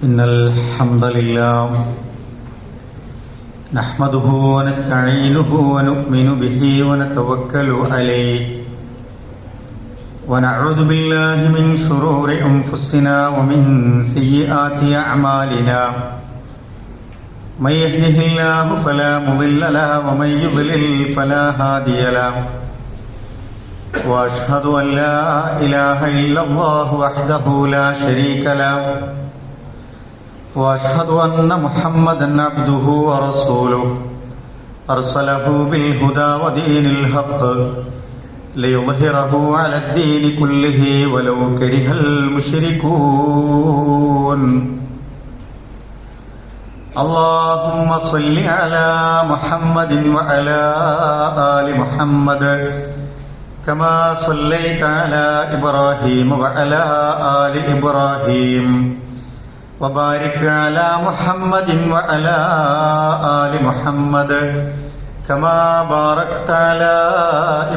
إن الحمد لله نحمده ونستعينه ونؤمن به ونتوكل عليه ونعوذ بالله من شرور أنفسنا ومن سيئات أعمالنا من يهده الله فلا مضل له ومن يضلل فلا هادي له وأشهد أن لا إله إلا الله وحده لا شريك له وأشهد أن محمدا عبده ورسوله أرسله بالهدى ودين الحق ليظهره على الدين كله ولو كره المشركون اللهم صل على محمد وعلى آل محمد كما صليت على إبراهيم وعلى آل إبراهيم وبارك على محمد وعلى آل محمد كما باركت على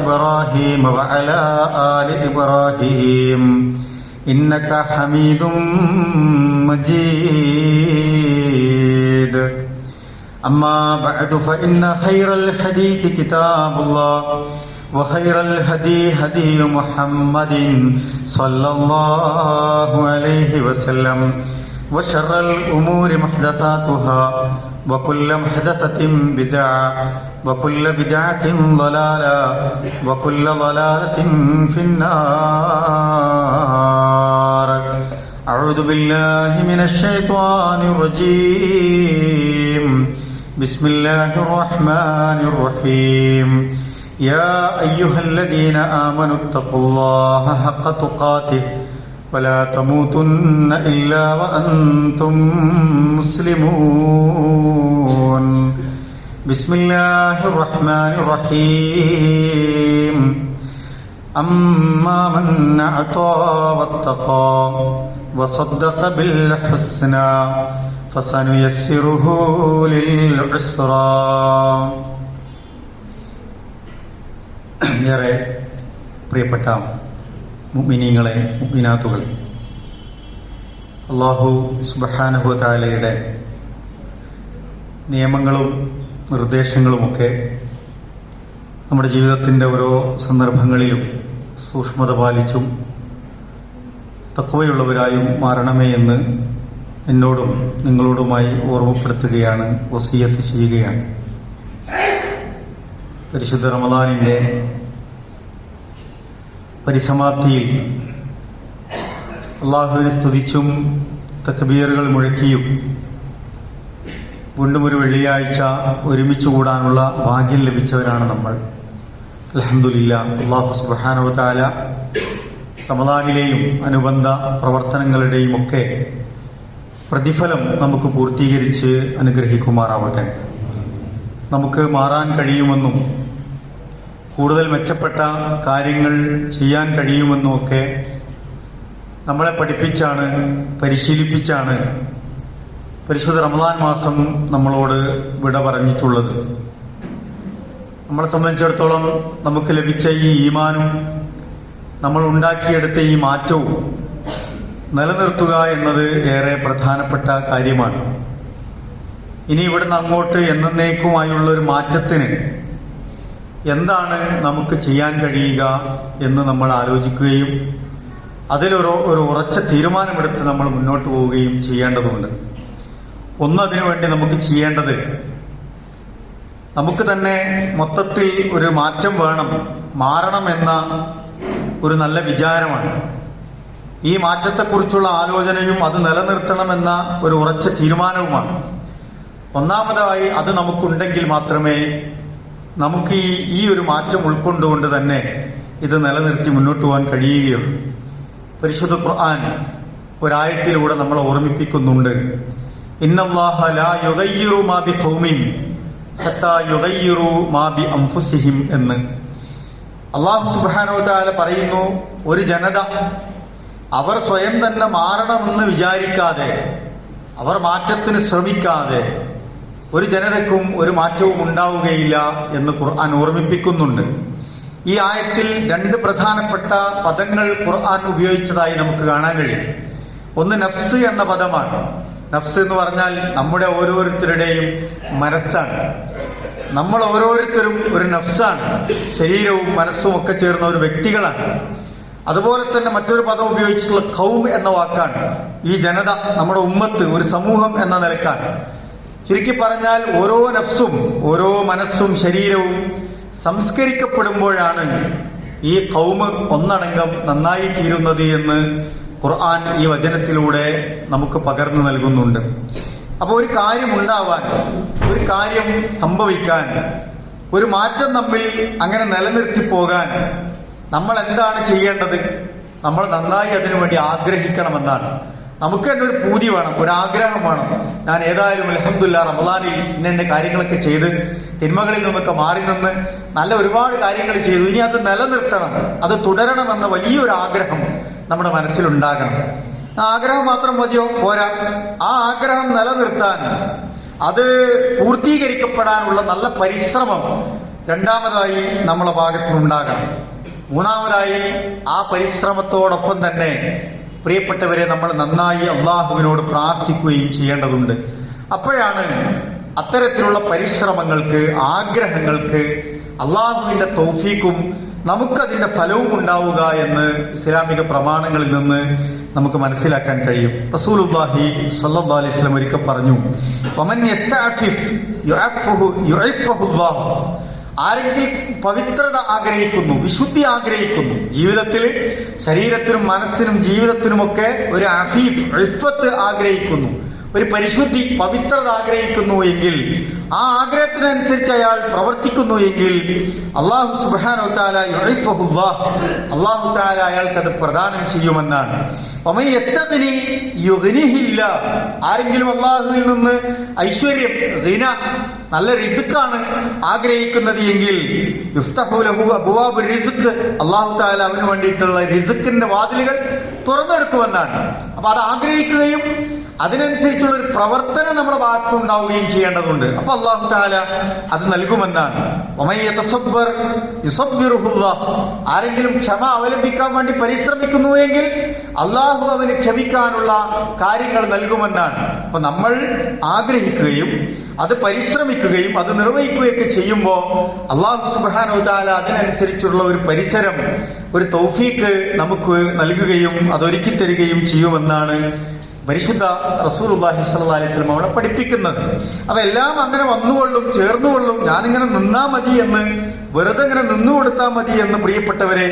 إبراهيم وعلى آل إبراهيم إنك حميد مجيد أما بعد فإن خير الحديث كتاب الله وخير الهدي هدي محمد صلى الله عليه وسلم وشر الأمور محدثاتها وكل محدثة بدعة وكل بدعة ضلالة وكل ضلالة في النار أعوذ بالله من الشيطان الرجيم بسم الله الرحمن الرحيم يا أيها الذين آمنوا اتقوا الله حق تقاته ولا تموتن إلا وأنتم مسلمون بسم الله الرحمن الرحيم أما من أعطى واتقى وصدق بالحسنى فسنيسره للعسرى ഏറെ പ്രിയപ്പെട്ട മുഅ്മിനീങ്ങളെ മുഅ്മിനാത്തുകൾ, അല്ലാഹു സുബ്ഹാനഹു വ തആലയുടെ നിയമങ്ങളും നിർദ്ദേശങ്ങളുമൊക്കെ നമ്മുടെ ജീവിതത്തിന്റെ ഓരോ സന്ദർഭങ്ങളിലും സൂക്ഷ്മത പാലിച്ചും തഖ്വയുള്ളവരായും മാറണമേ എന്ന് എന്നോടും നിങ്ങളോടുമായി ഓർമ്മപ്പെടുത്തുകയാണ്, വസിയ്യത്ത് ചെയ്യുകയാണ്. പരിശുദ്ധ റമദാനിന്റെ പരിസമാപ്തിയിൽ അള്ളാഹുവിനെ സ്തുതിച്ചും തക്ബീറുകൾ മുഴക്കിയും വീണ്ടും ഒരു വെള്ളിയാഴ്ച ഒരുമിച്ച് കൂടാനുള്ള ഭാഗ്യം ലഭിച്ചവരാണ് നമ്മൾ. അൽഹംദുലില്ലാഹ്. അല്ലാഹു സുബ്ഹാനഹു വ തആല റമദാനിലെയും അനുബന്ധ പ്രവർത്തനങ്ങളുടെയും ഒക്കെ പ്രതിഫലം നമുക്ക് പൂർത്തീകരിച്ച് അനുഗ്രഹിക്കുമാറാവട്ടെ. നമുക്ക് മാറാൻ കഴിയുമെന്നും കൂടുതൽ മെച്ചപ്പെട്ട കാര്യങ്ങൾ ചെയ്യാൻ കഴിയുമെന്നുമൊക്കെ നമ്മളെ പഠിപ്പിച്ചാണ്, പരിശീലിപ്പിച്ചാണ് പരിശുദ്ധ റമദാൻ മാസം നമ്മളോട് വിട പറഞ്ഞിട്ടുള്ളത്. നമ്മളെ സംബന്ധിച്ചിടത്തോളം നമുക്ക് ലഭിച്ച ഈ ഈമാനും നമ്മൾ ഉണ്ടാക്കിയെടുത്ത ഈ മാറ്റവും നിലനിർത്തുക എന്നത് ഏറെ പ്രധാനപ്പെട്ട കാര്യമാണ്. ഇനി ഇവിടുന്ന് അങ്ങോട്ട് എന്നേക്കുമായുള്ള ഒരു മാറ്റത്തിന് എന്താണ് നമുക്ക് ചെയ്യാൻ കഴിയുക എന്ന് നമ്മൾ ആലോചിക്കുകയും അതിലൊരു ഉറച്ച തീരുമാനമെടുത്ത് നമ്മൾ മുന്നോട്ട് പോവുകയും ചെയ്യേണ്ടതുണ്ട്. അതിനുവേണ്ടി നമുക്ക് ചെയ്യേണ്ടത്, നമുക്ക് തന്നെ മൊത്തത്തിൽ ഒരു മാറ്റം വേണം, മാറണമെന്ന ഒരു നല്ല വിചാരമാണ്. ഈ മാറ്റത്തെക്കുറിച്ചുള്ള ആലോചനയും അത് നിലനിർത്തണമെന്ന ഒരു ഉറച്ച തീരുമാനവുമാണ്. ഒന്നാമതായി അത് നമുക്കുണ്ടെങ്കിൽ മാത്രമേ നമുക്ക് ഈ ഒരു മാറ്റം ഉൾക്കൊണ്ടുകൊണ്ട് തന്നെ ഇത് നിലനിർത്തി മുന്നോട്ട് പോകാൻ കഴിയുകയുള്ളൂ. പരിശുദ്ധ ഖുർആൻ ഒരായത്തിലൂടെ നമ്മളെ ഓർമ്മിപ്പിക്കുന്നുണ്ട്, ഇന്നല്ലാഹ ലാ യുഗയ്യിറു മാ ബിഖൗമിൻ ഹത്താ യുഗയ്യിറു മാ ബി അൻഫുസിഹിം എന്ന്. അല്ലാഹു സുബ്ഹാനഹു വ തആല പറയുന്നു, ഒരു ജനത അവർ സ്വയം തന്നെ മാറണമെന്ന് വിചാരിക്കാതെ, അവർ മാറ്റത്തിന് ശ്രമിക്കാതെ ഒരു ജനതയ്ക്കും ഒരു മാറ്റവും ഉണ്ടാവുകയില്ല എന്ന് ഖുർആൻ ഓർമ്മിപ്പിക്കുന്നുണ്ട്. ഈ ആയത്തിൽ രണ്ട് പ്രധാനപ്പെട്ട പദങ്ങൾ ഖുർആൻ ഉപയോഗിച്ചതായി നമുക്ക് കാണാൻ കഴിയും. ഒന്ന് നഫ്സ് എന്ന പദമാണ്. നഫ്സ് എന്ന് പറഞ്ഞാൽ നമ്മുടെ ഓരോരുത്തരുടെയും മനസ്സാണ്. നമ്മൾ ഓരോരുത്തരും ഒരു നഫ്സാണ്. ശരീരവും മനസ്സും ഒക്കെ ചേർന്ന ഒരു വ്യക്തികളാണ്. അതുപോലെ തന്നെ മറ്റൊരു പദം ഉപയോഗിച്ചിട്ടുള്ള ഖൗം എന്ന വാക്കാണ്. ഈ ജനത, നമ്മുടെ ഉമ്മത്ത്, ഒരു സമൂഹം എന്ന നിലക്കാണ്. ചുരുക്കി പറഞ്ഞാൽ ഓരോ നഫ്സും ഓരോ മനസ്സും ശരീരവും സംസ്കരിക്കപ്പെടുമ്പോഴാണ് ഈ ഖൗം ഒന്നടങ്കം നന്നായി തീരുന്നത് എന്ന് ഖുർആൻ ഈ വചനത്തിലൂടെ നമുക്ക് പകർന്നു നൽകുന്നുണ്ട്. അപ്പൊ ഒരു കാര്യം ഉണ്ടാവാൻ, ഒരു കാര്യം സംഭവിക്കാൻ, ഒരു മാറ്റം നമ്മിൽ അങ്ങനെ നിലനിർത്തി പോകാൻ നമ്മൾ എന്താണ് ചെയ്യേണ്ടത്? നമ്മൾ നന്നായി അതിനുവേണ്ടി ആഗ്രഹിക്കണമെന്നാണ്. നമുക്ക് തന്നെ ഒരു പൂതി വേണം, ഒരു ആഗ്രഹം വേണം. ഞാൻ ഏതായാലും അൽഹംദുലില്ലാഹ് റമദാനിൽ ഇന്ന കാര്യങ്ങളൊക്കെ ചെയ്ത് തിന്മകളിൽ നിന്നൊക്കെ മാറി നിന്ന് നല്ല ഒരുപാട് കാര്യങ്ങൾ ചെയ്തു, ഇനി അത് നിലനിർത്തണം, അത് തുടരണമെന്ന വലിയൊരു ആഗ്രഹം നമ്മുടെ മനസ്സിലുണ്ടാകണം. ആ ആഗ്രഹം മാത്രം മതിയോ? പോരാ. ആ ആഗ്രഹം നിലനിർത്താൻ, അത് പൂർത്തീകരിക്കപ്പെടാനുള്ള നല്ല പരിശ്രമം രണ്ടാമതായി നമ്മളെ ഭാഗത്തുനിന്നുണ്ടാകണം. മൂന്നാമതായി ആ പരിശ്രമത്തോടൊപ്പം തന്നെ പ്രിയപ്പെട്ടവരെ നമ്മൾ നന്നായി അള്ളാഹുവിനോട് പ്രാർത്ഥിക്കുകയും ചെയ്യേണ്ടതുണ്ട്. അപ്പോഴാണ് അത്തരത്തിലുള്ള പരിശ്രമങ്ങൾക്ക്, ആഗ്രഹങ്ങൾക്ക് അള്ളാഹുവിന്റെ തൗഫീഖും നമുക്കതിന്റെ ഫലവും ഉണ്ടാവുക എന്ന് ഇസ്ലാമിക പ്രമാണങ്ങളിൽ നിന്ന് നമുക്ക് മനസ്സിലാക്കാൻ കഴിയും. റസൂലുള്ളാഹി സ്വല്ലല്ലാഹു അലൈഹി വസല്ലം ഒരിക്കൽ പറഞ്ഞു, വമൻ യസ്തഅഫിഫ് യുഅഫ്ഫഹു അല്ലാഹ്. ആരെങ്കിലും പവിത്രത ആഗ്രഹിക്കുന്നു, വിശുദ്ധി ആഗ്രഹിക്കുന്നു, ജീവിതത്തിൽ ശരീരത്തിനും മനസ്സിനും ജീവിതത്തിനുമൊക്കെ ഒരു അഫീഫ്, ഇഫ്ഫത്ത് ആഗ്രഹിക്കുന്നു, ഒരു പരിശുദ്ധി, പവിത്രത ആഗ്രഹിക്കുന്നു എങ്കിൽ, ആ ആഗ്രഹത്തിനനുസരിച്ച് അയാൾ പ്രവർത്തിക്കുന്നു എങ്കിൽ അല്ലാഹു സുബ്ഹാനഹു വ തആല യുഇഫ്ഫഹു അല്ലാഹ്, അല്ലാഹു തആല അയാൾക്കത് പ്രദാനം ചെയ്യുമെന്നാണ്. വമൻ യസ്തഗ്നി യുഗ്നിഹില്ലാ. ആരെങ്കിലും അല്ലാഹുവിൽ നിന്ന് ഐശ്വര്യം, ഗിന, നല്ല റിസ്ക്കാണ് ആഗ്രഹിക്കുന്നത് എങ്കിൽ യുഫ്തഹു ലഹു അബ്വാബു റിസ്ഖ്, അല്ലാഹു തആല അവന് വേണ്ടിയിട്ടുള്ള റിസ്ക്കിന്റെ വാതിലുകൾ തുറന്നെടുക്കുമെന്നാണ്. അപ്പൊ അത് ആഗ്രഹിക്കുകയും അതിനനുസരിച്ചുള്ള ഒരു പ്രവർത്തനം നമ്മുടെ ഭാഗത്തുണ്ടാവുകയും ചെയ്യേണ്ടതുണ്ട്. അപ്പൊ അല്ലാഹു തആല അത് നൽകുമെന്നാണ്. വമൻ യതസബ്ബർ യുസബ്ബിറുഹു അല്ലാഹ്. ആരെങ്കിലും ക്ഷമ അവലംബിക്കാൻ വേണ്ടി പരിശ്രമിക്കുന്നു എങ്കിൽ അല്ലാഹു അവന് ക്ഷമിക്കാനുള്ള കാര്യങ്ങൾ നൽകുമെന്നാണ്. അപ്പൊ നമ്മൾ ആഗ്രഹിക്കുകയും അത് പരിശ്രമിക്കുകയും അത് നിർവഹിക്കുകയൊക്കെ ചെയ്യുമ്പോൾ അല്ലാഹു സുബ്ഹാനഹു വ തആല അതിനനുസരിച്ചുള്ള ഒരു പരിസരം, ഒരു തൗഫീഖ് നമുക്ക് നൽകുകയും അതൊരുക്കി തരികയും ചെയ്യുമെന്നാണ് പരിശുദ്ധ റസൂലുള്ളാഹി സ്വല്ലല്ലാഹു അലൈഹി വസല്ലം അവിടെ പഠിപ്പിക്കുന്നത്. അപ്പൊ എല്ലാം അങ്ങനെ വന്നുകൊള്ളും, ചേർന്നുകൊള്ളും, ഞാനിങ്ങനെ നിന്നാ മതി എന്ന്, വെറുതെ ഇങ്ങനെ നിന്നു കൊടുത്താൽ മതി എന്ന് പ്രിയപ്പെട്ടവരെ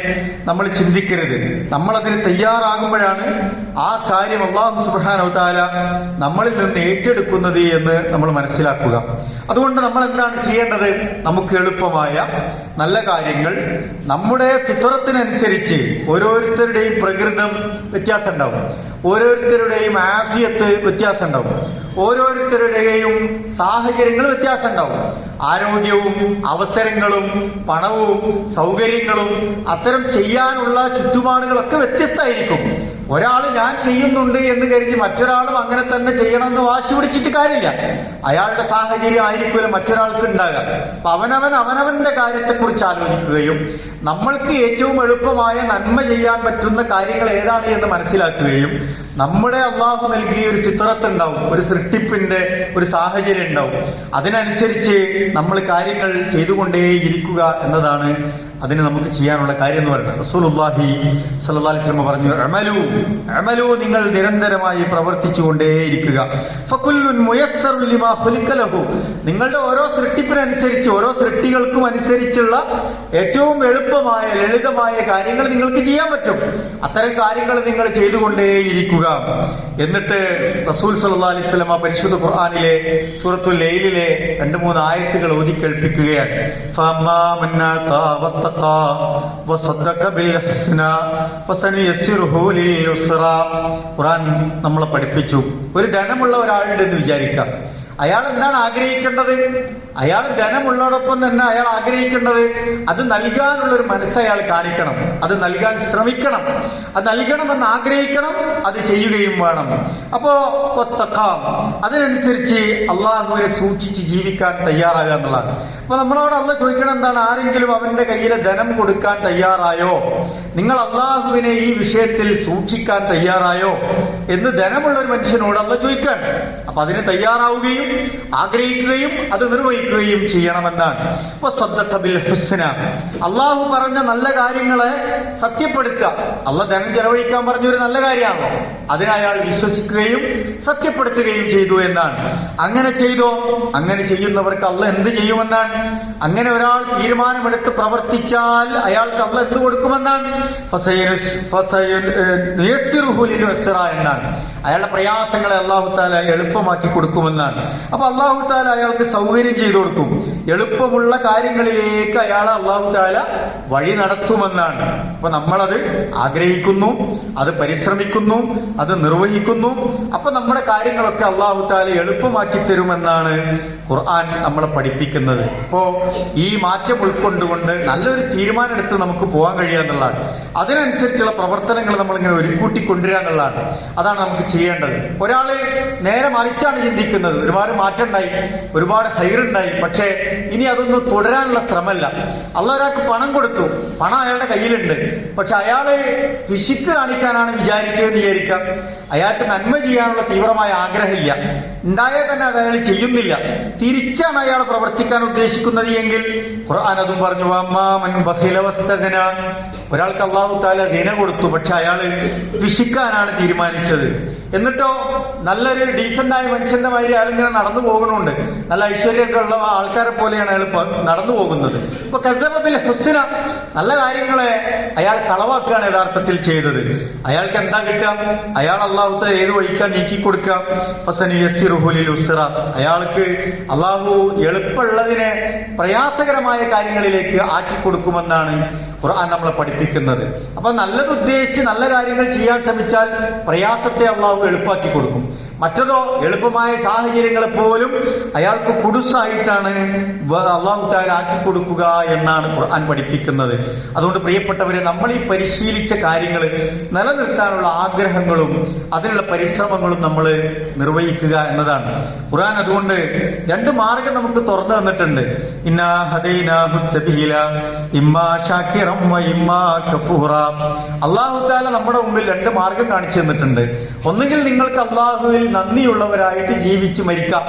നമ്മൾ ചിന്തിക്കരുത്. നമ്മളതിന് തയ്യാറാകുമ്പോഴാണ് ആ കാര്യം അല്ലാഹു സുബ്ഹാനഹു വ തആല നമ്മളിൽ നിന്ന് ഏറ്റെടുക്കുന്നത് എന്ന് നമ്മൾ മനസ്സിലാക്കുക. അതുകൊണ്ട് നമ്മൾ എന്താണ് ചെയ്യേണ്ടത്? നമുക്ക് എളുപ്പമായ നല്ല കാര്യങ്ങൾ, നമ്മുടെ ഫിത്റത്തിനനുസരിച്ച് ഓരോരുത്തരുടെയും പ്രകൃതം വ്യത്യാസം ഉണ്ടാവും, ഓരോരുത്തരുടെയും ആഫിയത്ത് വ്യത്യാസം ഉണ്ടാവും, ഓരോരുത്തരുടെയും സാഹചര്യങ്ങൾ വ്യത്യാസം ഉണ്ടാവും. ആരോഗ്യവും അവസരങ്ങളും പണവും സൗകര്യങ്ങളും അത്തരം ചെയ്യാനുള്ള ചുറ്റുപാടുകളൊക്കെ വ്യത്യസ്തമായിരിക്കും. ഒരാൾ ഞാൻ ചെയ്യുന്നുണ്ട് എന്ന് കരുതി മറ്റൊരാളും അങ്ങനെ തന്നെ ചെയ്യണമെന്ന് വാശി പിടിച്ചിട്ട് കാര്യമില്ല. അയാളുടെ സാഹചര്യം ആയിരിക്കില്ല മറ്റൊരാൾക്ക് ഉണ്ടാകുക. അപ്പൊ അവനവന്റെ കാര്യത്തെക്കുറിച്ച് ആലോചിക്കുകയും നമ്മൾക്ക് ഏറ്റവും എളുപ്പമായ നന്മ ചെയ്യാൻ പറ്റുന്ന കാര്യങ്ങൾ ഏതാണ് എന്ന് മനസ്സിലാക്കുകയും നമ്മുടെ അള്ളാഹു നൽകിയ ഒരു ഫിത്റത്ത് ഉണ്ടാവും, ഒരു സൃഷ്ടിപ്പിന്റെ ഒരു സാഹചര്യം ഉണ്ടാവും, അതിനനുസരിച്ച് നമ്മൾ കാര്യങ്ങൾ ചെയ്തുകൊണ്ടേയിരിക്കുക എന്നതാണ് അതിന് നമുക്ക് ചെയ്യാനുള്ള കാര്യം എന്ന് പറയുന്നത്. റസൂലുള്ളാഹി സ്വല്ലല്ലാഹു അലൈഹി വസല്ലം പറഞ്ഞു, അമലു, നിങ്ങൾ നിരന്തരമായി പ്രവർത്തിച്ചുകൊണ്ടേയിരിക്കുക. ഫകുല്ലുൻ മുയസ്സറുൻ ലിമാ ഖുലിക ലഹു. നിങ്ങളുടെ ഓരോ സൃഷ്ടിപ്പിനനുസരിച്ച്, ഓരോ സൃഷ്ടികൾക്കും അനുസരിച്ചുള്ള ഏറ്റവും എളുപ്പമായ ലളിതമായ കാര്യങ്ങൾ നിങ്ങൾക്ക് ചെയ്യാൻ പറ്റും. അത്തരം കാര്യങ്ങൾ നിങ്ങൾ ചെയ്തുകൊണ്ടേയിരിക്കുക. എന്നിട്ട് റസൂൽ സ്വല്ലല്ലാഹു അലൈഹി വസല്ലം പരിശുദ്ധ ഖുർആനിലെ സൂറത്തുൽ ലൈലിലെ 2-3 ആയത്തുകൾ ഓതി കേൾപ്പിക്കുകയാണ്. ഫഅമ്മാ മൻ ആതാ വത്തഖാ വസദ്ദഖ ബിൽ ഹുസ്നാ ഫസനുയസ്സിറുഹു ലിൽ യുസ്റാ. ഖുർആൻ നമ്മളെ പഠിപ്പിച്ചു, ഒരു ധനമുള്ള ഒരാളുടെ എന്ന് വിചാരിക്കാം. അയാൾ എന്താണ് ആഗ്രഹിക്കേണ്ടത്? അയാൾ ധനമുള്ളതോടൊപ്പം തന്നെ അയാൾ ആഗ്രഹിക്കേണ്ടത് അത് നൽകാനുള്ള ഒരു മനസ്സ് അയാൾ കാണിക്കണം, അത് നൽകാൻ ശ്രമിക്കണം, അത് നൽകണമെന്ന് ആഗ്രഹിക്കണം, അത് ചെയ്യുകയും വേണം. അപ്പോ അതിനനുസരിച്ച് അള്ളാഹുവിനെ സൂക്ഷിച്ച് ജീവിക്കാൻ തയ്യാറാകുക എന്നുള്ളതാണ്. അപ്പൊ നമ്മളോട് അള്ളാഹ് ചോദിക്കണം എന്താണ്? ആരെങ്കിലും അവന്റെ കയ്യിലെ ധനം കൊടുക്കാൻ തയ്യാറായോ? നിങ്ങൾ അള്ളാഹുവിനെ ഈ വിഷയത്തിൽ സൂക്ഷിക്കാൻ തയ്യാറായോ എന്ന് ധനമുള്ള ഒരു മനുഷ്യനോട് അള്ളാഹ് ചോദിക്കുകയാണ്. അപ്പൊ അതിന് തയ്യാറാവുകയും ആഗ്രഹിക്കുകയും അത് നിർവഹിക്കുകയും ചെയ്യണമെന്നാണ്. അള്ളാഹു പറഞ്ഞ നല്ല കാര്യങ്ങളെ സത്യപ്പെടുത്തുക. അള്ളാഹ് ധനം ചെലവഴിക്കാൻ പറഞ്ഞൊരു നല്ല കാര്യമാണല്ലോ, അതിനെ അയാൾ വിശ്വസിക്കുകയും സത്യപ്പെടുത്തുകയും ചെയ്തു എന്നാണ്. അങ്ങനെ ചെയ്തോ? അങ്ങനെ ചെയ്യുന്നവർക്ക് അള്ളാഹ് എന്ത് ചെയ്യുമെന്നാണ്? അങ്ങനെ ഒരാൾ തീരുമാനമെടുത്ത് പ്രവർത്തിച്ചാൽ അയാൾക്ക് അള്ളാഹ് എന്ത് കൊടുക്കുമെന്നാണ്? എന്നാണ്. അയാളുടെ പ്രയാസങ്ങളെ അല്ലാഹു തആല എളുപ്പമാക്കി കൊടുക്കുമെന്നാണ്. അപ്പൊ അല്ലാഹു തആല അയാൾക്ക് സൗകര്യം ചെയ്തു കൊടുക്കും. എളുപ്പമുള്ള കാര്യങ്ങളിലേക്ക് അയാളെ അല്ലാഹു തആല വഴി നടത്തുമെന്നാണ്. അപ്പൊ നമ്മളത് ആഗ്രഹിക്കുന്നു, അത് പരിശ്രമിക്കുന്നു, അത് നിർവഹിക്കുന്നു. അപ്പൊ നമ്മുടെ കാര്യങ്ങളൊക്കെ അല്ലാഹു തആല എളുപ്പമാക്കി തരുമെന്നാണ് ഖുർആൻ നമ്മളെ പഠിപ്പിക്കുന്നത്. അപ്പോ ഈ മാറ്റം ഉൾക്കൊണ്ടുകൊണ്ട് നല്ലൊരു തീരുമാനം എടുത്ത് നമുക്ക് പോകാൻ കഴിയുക എന്നുള്ളതാണ്. അതിനനുസരിച്ചുള്ള പ്രവർത്തനങ്ങൾ നമ്മളിങ്ങനെ ഒരുക്കൂട്ടി കൊണ്ടുവരിക എന്നുള്ളതാണ്. അതാണ് നമുക്ക് ചെയ്യേണ്ടത്. ഒരാള് നേരെ മറിച്ചാണ് ചിന്തിക്കുന്നത്. ഒരുപാട് മാറ്റം ഉണ്ടായി, ഒരുപാട് ഹൈറുണ്ടായി, പക്ഷേ ഇനി അതൊന്നും തുടരാനുള്ള ശ്രമമല്ല. അള്ളാഹ് ഒരാൾക്ക് പണം കൊടുത്തു, പണം അയാളുടെ കയ്യിലുണ്ട്, പക്ഷെ അയാള് പിശുക്ക് കാണിക്കാനാണ് വിചാരിച്ചതെന്ന് വിചാരിക്കാം. അയാൾക്ക് നന്മ ചെയ്യാനുള്ള തീവ്രമായ ആഗ്രഹമില്ല, ഉണ്ടായാൽ തന്നെ അത് അയാൾ ചെയ്യുന്നില്ല. തിരിച്ചാണ് അയാൾ പ്രവർത്തിക്കാൻ ഉദ്ദേശിക്കുന്നത് എങ്കിൽ ഖുർആൻ അതും പറഞ്ഞു. ഒരാൾക്ക് അല്ലാഹു തആല ദിന കൊടുത്തു, പക്ഷെ അയാള് വിശിക്കാനാണ് തീരുമാനിച്ചത്. എന്നിട്ടോ നല്ലൊരു ഡീസന്റായ മനുഷ്യന്റെ മാതിരി അയാളിങ്ങനെ നടന്നു പോകുന്നുണ്ട്. നല്ല ഐശ്വര്യമൊക്കെ ഉള്ള ആൾക്കാരെ പോലെയാണ് അയാൾ നടന്നു പോകുന്നത്. ഇപ്പൊ കദ്ദബിൽ ഹുസ്ന, നല്ല കാര്യങ്ങളെ അയാൾ കളവാക്കുകയാണ് യഥാർത്ഥത്തിൽ ചെയ്തത്. അയാൾക്ക് എന്താ കിട്ടുക? അയാൾ അല്ലാഹു തആല ഏത് വഴിക്കാൻ നീക്കി കൊടുക്കാം? ഫസനുയസ്സിറുഹുലിൽ ഉസ്റ, അയാൾക്ക് അല്ലാഹു എളുപ്പമുള്ളതിനെ പ്രയാസകരമായ കാര്യങ്ങളിലേക്ക് ആക്കി കൊടുക്കുമെന്നാണ് ഖുർആൻ നമ്മളെ പഠിപ്പിക്കുന്നത്. അപ്പൊ നല്ലത് ഉദ്ദേശിച്ച് നല്ല കാര്യങ്ങൾ ചെയ്യാൻ ശ്രമിച്ചാൽ പ്രയാസത്തെ അല്ലാഹു എളുപ്പാക്കി കൊടുക്കും. മറ്റതോ എളുപ്പമായ സാഹചര്യങ്ങളെ പോലും അയാൾക്ക് കുടുസായിട്ടാണ് അല്ലാഹു തആല ആക്കി കൊടുക്കുക എന്നാണ് ഖുർആൻ പഠിപ്പിക്കുന്നത്. അതുകൊണ്ട് പ്രിയപ്പെട്ടവരെ, നമ്മൾ ഈ പരിശീലിച്ച കാര്യങ്ങൾ നിലനിർത്താനുള്ള ആഗ്രഹങ്ങളും അതിനുള്ള പരിശ്രമങ്ങളും നമ്മൾ നിർവഹിക്കുക എന്നതാണ് ഖുർആൻ. അതുകൊണ്ട് രണ്ട് മാർഗം നമുക്ക് തുറന്നു തന്നിട്ടുണ്ട്. ഇന്നാ ഹദൈനാഹു സബീല ഇമ്മാ ശാകിറൻ വ ഇമ്മാ കഫൂറ. അല്ലാഹു തആല നമ്മുടെ മുമ്പിൽ രണ്ട് മാർഗം കാണിച്ചു തന്നിട്ടുണ്ട്. ഒന്നുകിൽ നിങ്ങൾക്ക് അല്ലാഹുവിൽ നന്ദിയുള്ളവരായിട്ട് ജീവിച്ചു മരിക്കാം,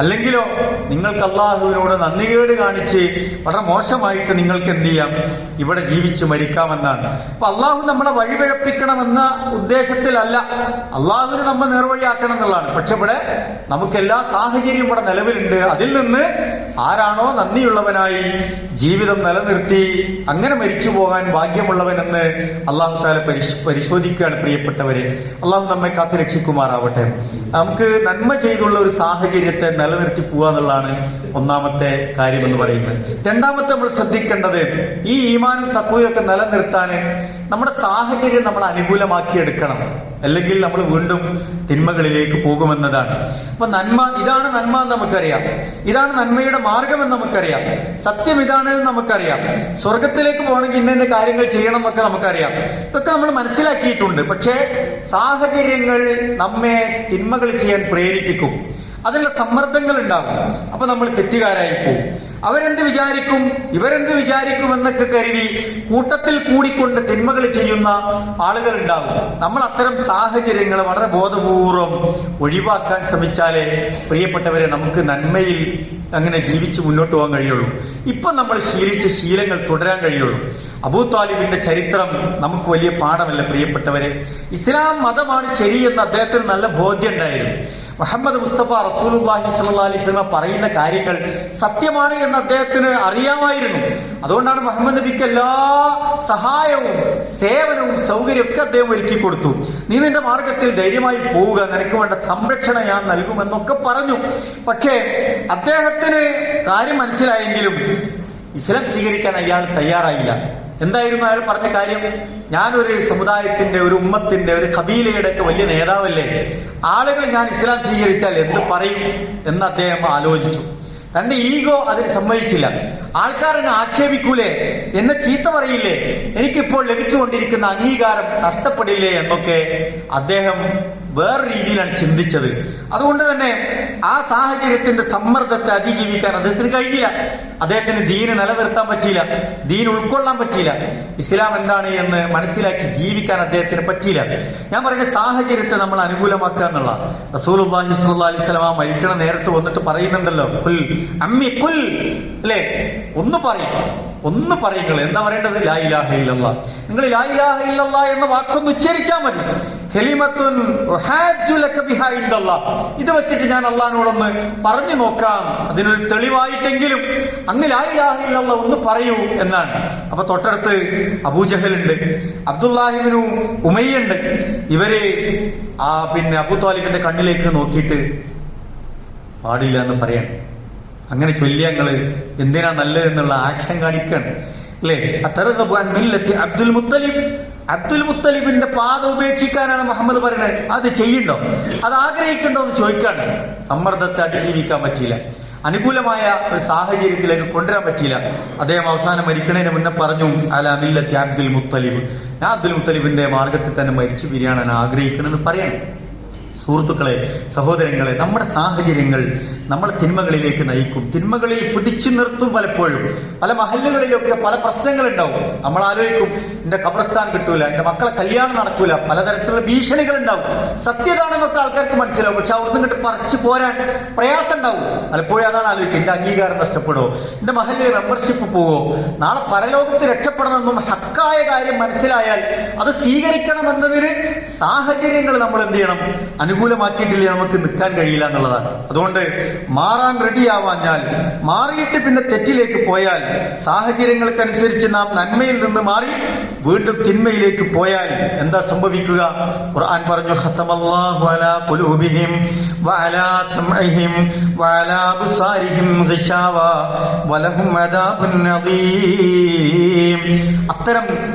അല്ലെങ്കിലോ നിങ്ങൾക്ക് അല്ലാഹുവിനോട് നന്ദികേട് കാണിച്ച് വളരെ മോശമായിട്ട് നിങ്ങൾക്ക് എന്ത് ചെയ്യാം? ഇവിടെ ജീവിച്ചു മരിക്കാമെന്നാണ്. അപ്പൊ അല്ലാഹു നമ്മളെ വഴിപിഴപ്പിക്കണമെന്ന ഉദ്ദേശത്തിലല്ല, അല്ലാഹുവിന് നമ്മൾ നേർവഴിയാക്കണം എന്നുള്ളതാണ്. പക്ഷെ ഇവിടെ നമുക്ക് എല്ലാ സാഹചര്യവും ഇവിടെ നിലവിലുണ്ട്. അതിൽ നിന്ന് ആരാണോ നന്ദിയുള്ളവനായി ജീവിതം നിലനിർത്തി അങ്ങനെ മരിച്ചു പോകാൻ ഭാഗ്യമുള്ളവനെന്ന് അല്ലാഹു തആല പരിശോധിക്കുകയാണ്. പ്രിയപ്പെട്ടവരെ, അല്ലാഹു നമ്മെ കാത്തു രക്ഷിക്കുമാറാവട്ടെ. നമുക്ക് നന്മ ചെയ്തുള്ള ഒരു സാഹചര്യത്തെ നിലനിർത്തി പോവുക എന്നുള്ളതാണ് ഒന്നാമത്തെ കാര്യം എന്ന് പറയുന്നത്. രണ്ടാമത്തെ നമ്മൾ ശ്രദ്ധിക്കേണ്ടത്, ഈ ഈമാനും തഖ്വയൊക്കെ നിലനിർത്താൻ നമ്മുടെ സാഹചര്യം നമ്മൾ അനുകൂലമാക്കിയെടുക്കണം, അല്ലെങ്കിൽ നമ്മൾ വീണ്ടും തിന്മകളിലേക്ക് പോകുമെന്നതാണ്. അപ്പൊ നന്മ, ഇതാണ് നന്മ എന്ന് നമുക്കറിയാം, ഇതാണ് നന്മയുടെ മാർഗമെന്ന് നമുക്കറിയാം, സത്യം ഇതാണെന്ന് നമുക്കറിയാം, സ്വർഗത്തിലേക്ക് പോകണമെങ്കിൽ ഇന്ന കാര്യങ്ങൾ ചെയ്യണം എന്നൊക്കെ നമുക്കറിയാം. ഇതൊക്കെ നമ്മൾ മനസ്സിലാക്കിയിട്ടുണ്ട്. പക്ഷേ സാഹചര്യങ്ങൾ നമ്മെ തിന്മകൾ ചെയ്യാൻ പ്രേരിപ്പിക്കും, അതിനുള്ള സമ്മർദ്ദങ്ങൾ ഉണ്ടാകും. അപ്പൊ നമ്മൾ തെറ്റുകാരായി പോകും. അവരെന്ത് വിചാരിക്കും, ഇവരെന്ത് വിചാരിക്കും എന്നൊക്കെ കരുതി കൂട്ടത്തിൽ കൂടിക്കൊണ്ട് തിന്മകൾ ചെയ്യുന്ന ആളുകൾ ഉണ്ടാകും. നമ്മൾ അത്തരം സാഹചര്യങ്ങൾ വളരെ ബോധപൂർവം ഒഴിവാക്കാൻ ശ്രമിച്ചാലേ പ്രിയപ്പെട്ടവരെ നമുക്ക് നന്മയിൽ അങ്ങനെ ജീവിച്ച് മുന്നോട്ട് പോകാൻ കഴിയുള്ളൂ. ഇപ്പൊ നമ്മൾ ശീലിച്ച ശീലങ്ങൾ തുടരാൻ കഴിയുള്ളൂ. അബൂ താലിബിന്റെ ചരിത്രം നമുക്ക് വലിയ പാഠമല്ല പ്രിയപ്പെട്ടവരെ. ഇസ്ലാം മതമാണ് ശരിയെന്ന് അദ്ദേഹത്തിന് നല്ല ബോധ്യം ഉണ്ടായിരുന്നു. മുഹമ്മദ് മുസ്തഫ റസൂലുള്ളാഹി സ്വല്ലല്ലാഹി അലൈഹി വസല്ലം പറയുന്ന കാര്യങ്ങൾ സത്യമാണ് എന്ന് അദ്ദേഹത്തിന് അറിയാമായിരുന്നു. അതുകൊണ്ടാണ് മുഹമ്മദ് നബിക്ക് എല്ലാ സഹായവും സേവനവും സൗകര്യവും ഒക്കെ അദ്ദേഹം ഒരുക്കി കൊടുത്തു. നീ നിന്റെ മാർഗത്തിൽ ധൈര്യമായി പോവുക, നിനക്ക് വേണ്ട സംരക്ഷണം ഞാൻ നൽകുമെന്നൊക്കെ പറഞ്ഞു. പക്ഷേ അദ്ദേഹത്തിന് കാര്യം മനസ്സിലായെങ്കിലും ഇസ്ലാം സ്വീകരിക്കാൻ അയാൾ തയ്യാറായില്ല. എന്തായിരുന്നു അയാൾ പറഞ്ഞ കാര്യം? ഞാനൊരു സമുദായത്തിന്റെ, ഒരു ഉമ്മത്തിന്റെ, ഒരു ഖബീലയുടെ ഒക്കെ വലിയ നേതാവല്ലേ, ആളുകൾ ഞാൻ ഇസ്ലാം സ്വീകരിച്ചാൽ എന്ത് പറയും എന്ന് അദ്ദേഹം ആലോചിച്ചു. തന്റെ ഈഗോ അതിന് സമ്മതിച്ചില്ല. ആൾക്കാർ എന്നെ ആക്ഷേപിക്കൂലേ, എന്നെ ചീത്ത പറയില്ലേ, എനിക്കിപ്പോൾ ലഭിച്ചുകൊണ്ടിരിക്കുന്ന അംഗീകാരം നഷ്ടപ്പെടില്ലേ എന്നൊക്കെ അദ്ദേഹം വേറെ രീതിയിലാണ് ചിന്തിച്ചത്. അതുകൊണ്ട് തന്നെ ആ സാഹചര്യത്തിന്റെ സമ്മർദ്ദത്തെ അതിജീവിക്കാൻ അദ്ദേഹത്തിന് കഴിഞ്ഞില്ല. അദ്ദേഹത്തിന് ദീന് നിലനിർത്താൻ പറ്റിയില്ല, ദീൻ ഉൾക്കൊള്ളാൻ പറ്റിയില്ല, ഇസ്ലാം എന്താണ് എന്ന് മനസ്സിലാക്കി ജീവിക്കാൻ അദ്ദേഹത്തിന് പറ്റിയില്ല. ഞാൻ പറയുന്ന സാഹചര്യത്തെ നമ്മൾ അനുകൂലമാക്കുക എന്നുള്ള റസൂലുള്ളാഹി സ്വല്ലല്ലാഹി അലൈഹി വസല്ലം മരിക്കണ നേരത്ത് വന്നിട്ട് പറയുന്നുണ്ടല്ലോ, കുൽ അമ്മി കുൽ, അല്ലേ, ഒന്ന് പറയുക. എന്താ പറയേണ്ടത്? ലാ ഇലാഹ ഇല്ലല്ലാഹ്. നിങ്ങൾ ലാ ഇലാഹ ഇല്ലല്ലാഹ് എന്ന വാക്കൊന്ന് ഉച്ചരിച്ചാൽ മതി. കലിമത്തുൻ ഉഹാജ്ജു ലക ബിഹാ ഇൻദല്ലാഹ്. ഇത് വെച്ചിട്ട് ഞാൻ അള്ളാഹിനോടൊന്ന് പറഞ്ഞു നോക്കാം, അതിനൊരു തെളിവായിട്ടെങ്കിലും അങ്ങ് ലാ ഇലാഹ ഇല്ലല്ലാഹ് ഒന്ന് പറയൂ എന്നാണ്. അപ്പൊ തൊട്ടടുത്ത് അബൂജഹലുണ്ട്, അബ്ദുല്ലാഹിബ്നു ഉമയ്യുണ്ട്. ഇവര് അബൂ ത്വാലിബിന്റെ കണ്ണിലേക്ക് നോക്കിയിട്ട് പാടില്ല എന്ന് പറയണം. അങ്ങനെ ചൊല്ലിയങ്ങള് എന്തിനാ നല്ലത് എന്നുള്ള ആക്ഷൻ കാണിക്കാണ്, അല്ലേ? അബ്ദുൽ മുത്തലിബിന്റെ പാത ഉപേക്ഷിക്കാനാണ് മുഹമ്മദ് പറയുന്നത്. അത് ചെയ്യണ്ടോ, അത് ആഗ്രഹിക്കണ്ടോ എന്ന് ചോദിക്കാണ്. സമ്മർദ്ദത്തെ അതിജീവിക്കാൻ പറ്റിയില്ല, അനുകൂലമായ ഒരു സാഹചര്യത്തിലേക്ക് കൊണ്ടുവരാൻ പറ്റിയില്ല. അദ്ദേഹം അവസാനം മരിക്കണതിന് മുന്നേ പറഞ്ഞു, അലാ മില്ലത്തി അബ്ദുൽ മുത്തലിബ്, ഞാൻ അബ്ദുൽ മുത്തലിബിന്റെ മാർഗത്തിൽ തന്നെ മരിച്ചു പിരിയാനാണ് ആഗ്രഹിക്കണമെന്ന് പറയണം. സുഹൃത്തുക്കളെ, സഹോദരങ്ങളെ, നമ്മുടെ സാഹചര്യങ്ങൾ നമ്മളെ തിന്മകളിലേക്ക് നയിക്കും, തിന്മകളിൽ പിടിച്ചു നിർത്തും. പലപ്പോഴും പല മഹല്ലുകളിലൊക്കെ പല പ്രശ്നങ്ങളുണ്ടാവും. നമ്മൾ ആലോചിക്കും, എന്റെ ഖബർസ്ഥാൻ കിട്ടൂല, എന്റെ മക്കളെ കല്യാണം നടക്കൂല, പലതരത്തിലുള്ള ഭീഷണികൾ ഉണ്ടാവും. സത്യതാണെന്നൊക്കെ ആൾക്കാർക്ക് മനസ്സിലാവും, പക്ഷെ അവിടുന്ന് ഇങ്ങോട്ട് പറിച്ചു പോരാൻ പ്രയാസം ഉണ്ടാവും. പലപ്പോഴും അതാണ് ആലോചിക്കും, എന്റെ അംഗീകാരം നഷ്ടപ്പെടുമോ, എന്റെ മഹല്ലിൽ മെമ്പർഷിപ്പ് പോവോ, നാളെ പരലോകത്ത് രക്ഷപ്പെടണമെന്നും ഹക്കായ കാര്യം മനസ്സിലായാൽ അത് സ്വീകരിക്കണമെന്നതിന് സാഹചര്യങ്ങൾ നമ്മൾ എന്ത് ചെയ്യണം, അനുകൂലമാക്കിയിട്ടില്ലേ നമുക്ക് നിൽക്കാൻ കഴിയില്ല എന്നുള്ളതാണ്. അതുകൊണ്ട് മാറാൻ റെഡിയാവാഞ്ഞാൽ, മാറിയിട്ട് പിന്നെ തെറ്റിലേക്ക് പോയാൽ, സാഹചര്യങ്ങൾക്കനുസരിച്ച് നാം നന്മയിൽ നിന്ന് മാറി വീണ്ടും തിന്മയിലേക്ക് പോയാൽ എന്താ സംഭവിക്കുക? ഖുർആൻ പറഞ്ഞു, ഖതമല്ലാഹു അലാ ഖുലൂബിഹിം വഅലാ സമഇഹിം വഅലാ അബ്സാരിഹിം ഗിശാവ വലഹും അദാബുൻ അദീം. അത്തരം